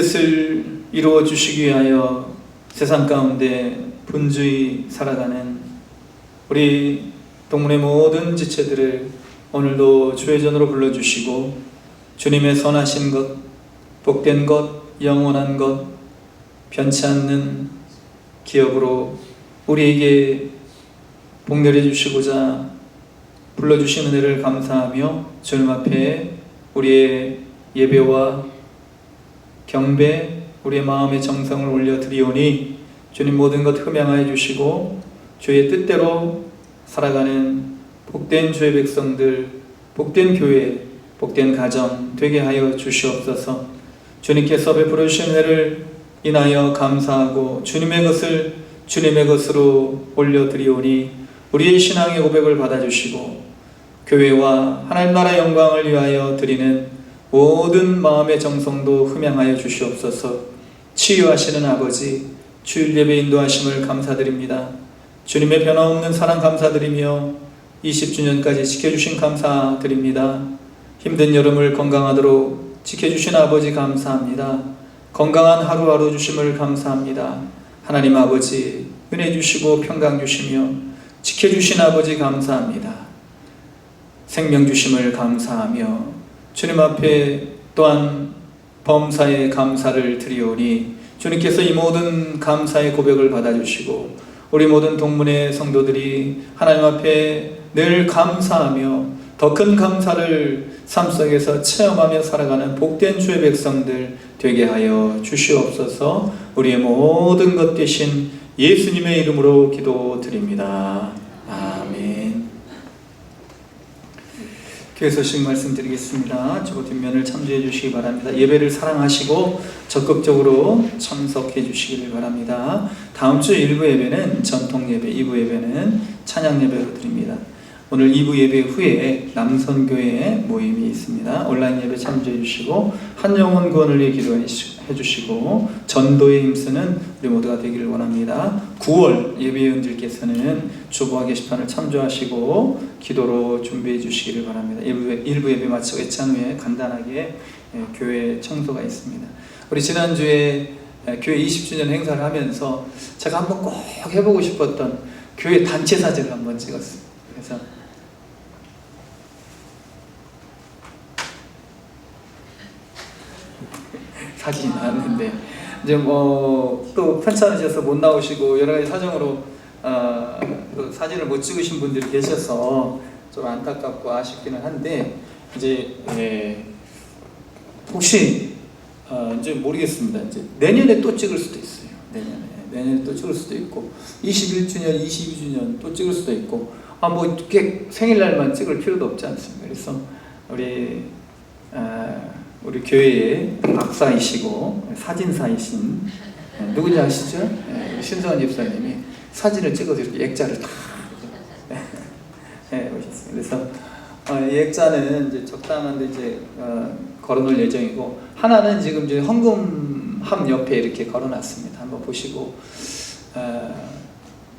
뜻을 이루어 주시기 위하여 세상 가운데 분주히 살아가는 우리 동문의 모든 지체들을 오늘도 주의 전으로 불러주시고 주님의 선하신 것, 복된 것, 영원한 것, 변치 않는 기업으로 우리에게 복내려 주시고자 불러주신 은혜를 감사하며 주님 앞에 우리의 예배와 경배, 우리의 마음의 정성을 올려드리오니 주님 모든 것 흠양하여 주시고 주의 뜻대로 살아가는 복된 주의 백성들, 복된 교회, 복된 가정 되게 하여 주시옵소서. 주님께서 베풀어 주신 은혜를 인하여 감사하고 주님의 것을 주님의 것으로 올려드리오니 우리의 신앙의 고백을 받아주시고 교회와 하나님 나라 영광을 위하여 드리는 모든 마음의 정성도 흠양하여 주시옵소서. 치유하시는 아버지, 주일 예배 인도하심을 감사드립니다. 주님의 변함없는 사랑 감사드리며 20주년까지 지켜주신 감사드립니다. 힘든 여름을 건강하도록 지켜주신 아버지 감사합니다. 건강한 하루하루 주심을 감사합니다. 하나님 아버지 은혜 주시고 평강 주시며 지켜주신 아버지 감사합니다. 생명 주심을 감사하며 주님 앞에 또한 범사에 감사를 드리오니 주님께서 이 모든 감사의 고백을 받아주시고 우리 모든 동문의 성도들이 하나님 앞에 늘 감사하며 더 큰 감사를 삶 속에서 체험하며 살아가는 복된 주의 백성들 되게 하여 주시옵소서. 우리의 모든 것 되신 예수님의 이름으로 기도드립니다. 아멘. 교회 소식 말씀드리겠습니다. 저 뒷면을 참조해 주시기 바랍니다. 예배를 사랑하시고 적극적으로 참석해 주시기를 바랍니다. 다음 주 1부 예배는 전통 예배, 2부 예배는 찬양 예배로 드립니다. 오늘 2부 예배 후에 남선교회 모임이 있습니다. 온라인 예배 참조해 주시고 한 영혼 구원을 위해 기도해 주시고 전도에 힘쓰는 우리 모두가 되기를 원합니다. 9월 예배위원들께서는 주보와 게시판을 참조하시고 기도로 준비해 주시기를 바랍니다. 1부 예배 마치고 외찬 후에 간단하게 교회 청소가 있습니다. 우리 지난주에 교회 20주년 행사를 하면서 제가 한번 꼭 해보고 싶었던 교회 단체 사진을 한번 찍었습니다. 그래서 사진이 나왔는데 이제 또 편찮으셔서 못 나오시고 여러 가지 사정으로 또 사진을 못 찍으신 분들이 계셔서 좀 안타깝고 아쉽기는 한데 이제 혹시 이제 모르겠습니다. 이제 내년에 또 찍을 수도 있어요. 내년에 또 찍을 수도 있고 21주년, 22주년 또 찍을 수도 있고 뭐 이렇게 생일날만 찍을 필요도 없지 않습니까? 그래서 우리 교회의 박사이시고 사진사이신 누군지 아시죠? 신성한 집사님이 사진을 찍어서 이렇게 액자를 다 오셨어요. 그래서 이 액자는 이제 적당한데 이제 걸어놓을 예정이고 하나는 지금 이제 헌금함 옆에 이렇게 걸어놨습니다. 한번 보시고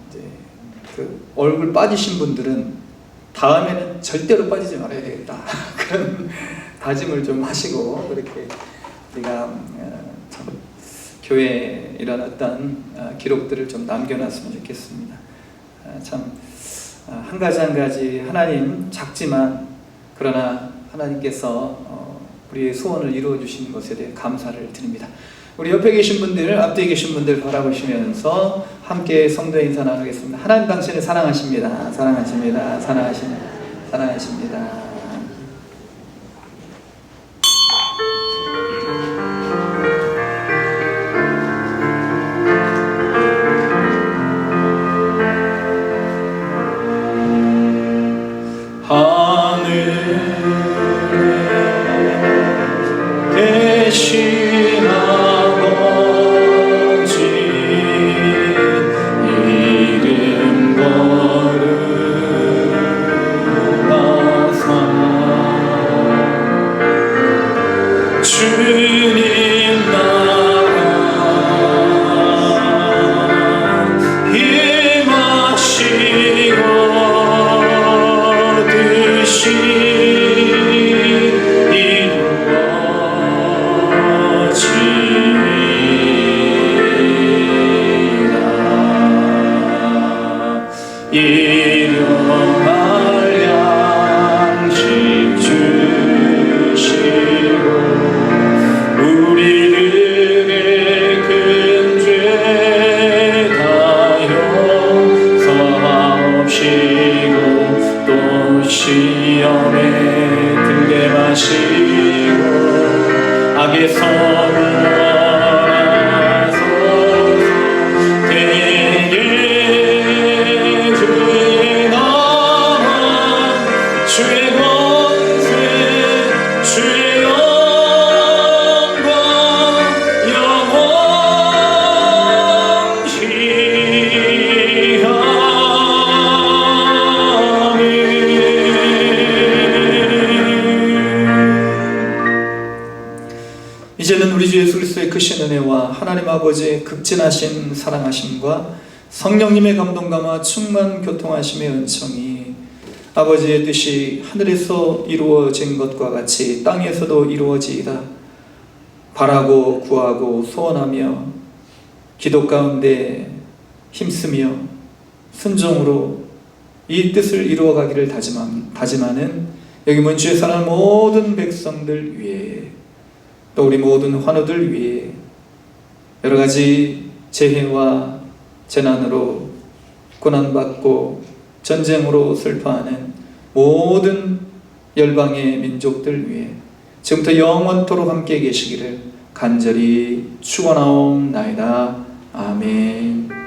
이제 그 얼굴 빠지신 분들은 다음에는 절대로 빠지지 말아야 되겠다 그런 다짐을 좀 하시고 그렇게 우리가 참 교회에 이런 어떤 기록들을 좀 남겨놨으면 좋겠습니다. 참 한 가지 하나님 작지만 그러나 하나님께서 우리의 소원을 이루어 주시는 것에 대해 감사를 드립니다. 우리 옆에 계신 분들, 앞뒤에 계신 분들 바라보시면서 함께 성도의 인사 나누겠습니다. 하나님 당신을 사랑하십니다. 사랑하십니다. 사랑하십니다. 이름 거룩하사 크신 은혜와 하나님 아버지의 극진하신 사랑하심과 성령님의 감동감화 충만 교통하심의 은총이 아버지의 뜻이 하늘에서 이루어진 것과 같이 땅에서도 이루어지이다. 바라고 구하고 소원하며 기도 가운데 힘쓰며 순종으로 이 뜻을 이루어가기를 다짐하는 여기 문주에 사는 모든 백성들 위해 또 우리 모든 환우들 위해 여러가지 재해와 재난으로 고난받고 전쟁으로 슬퍼하는 모든 열방의 민족들 위해 지금부터 영원토록 함께 계시기를 간절히 축원하옵나이다. 아멘.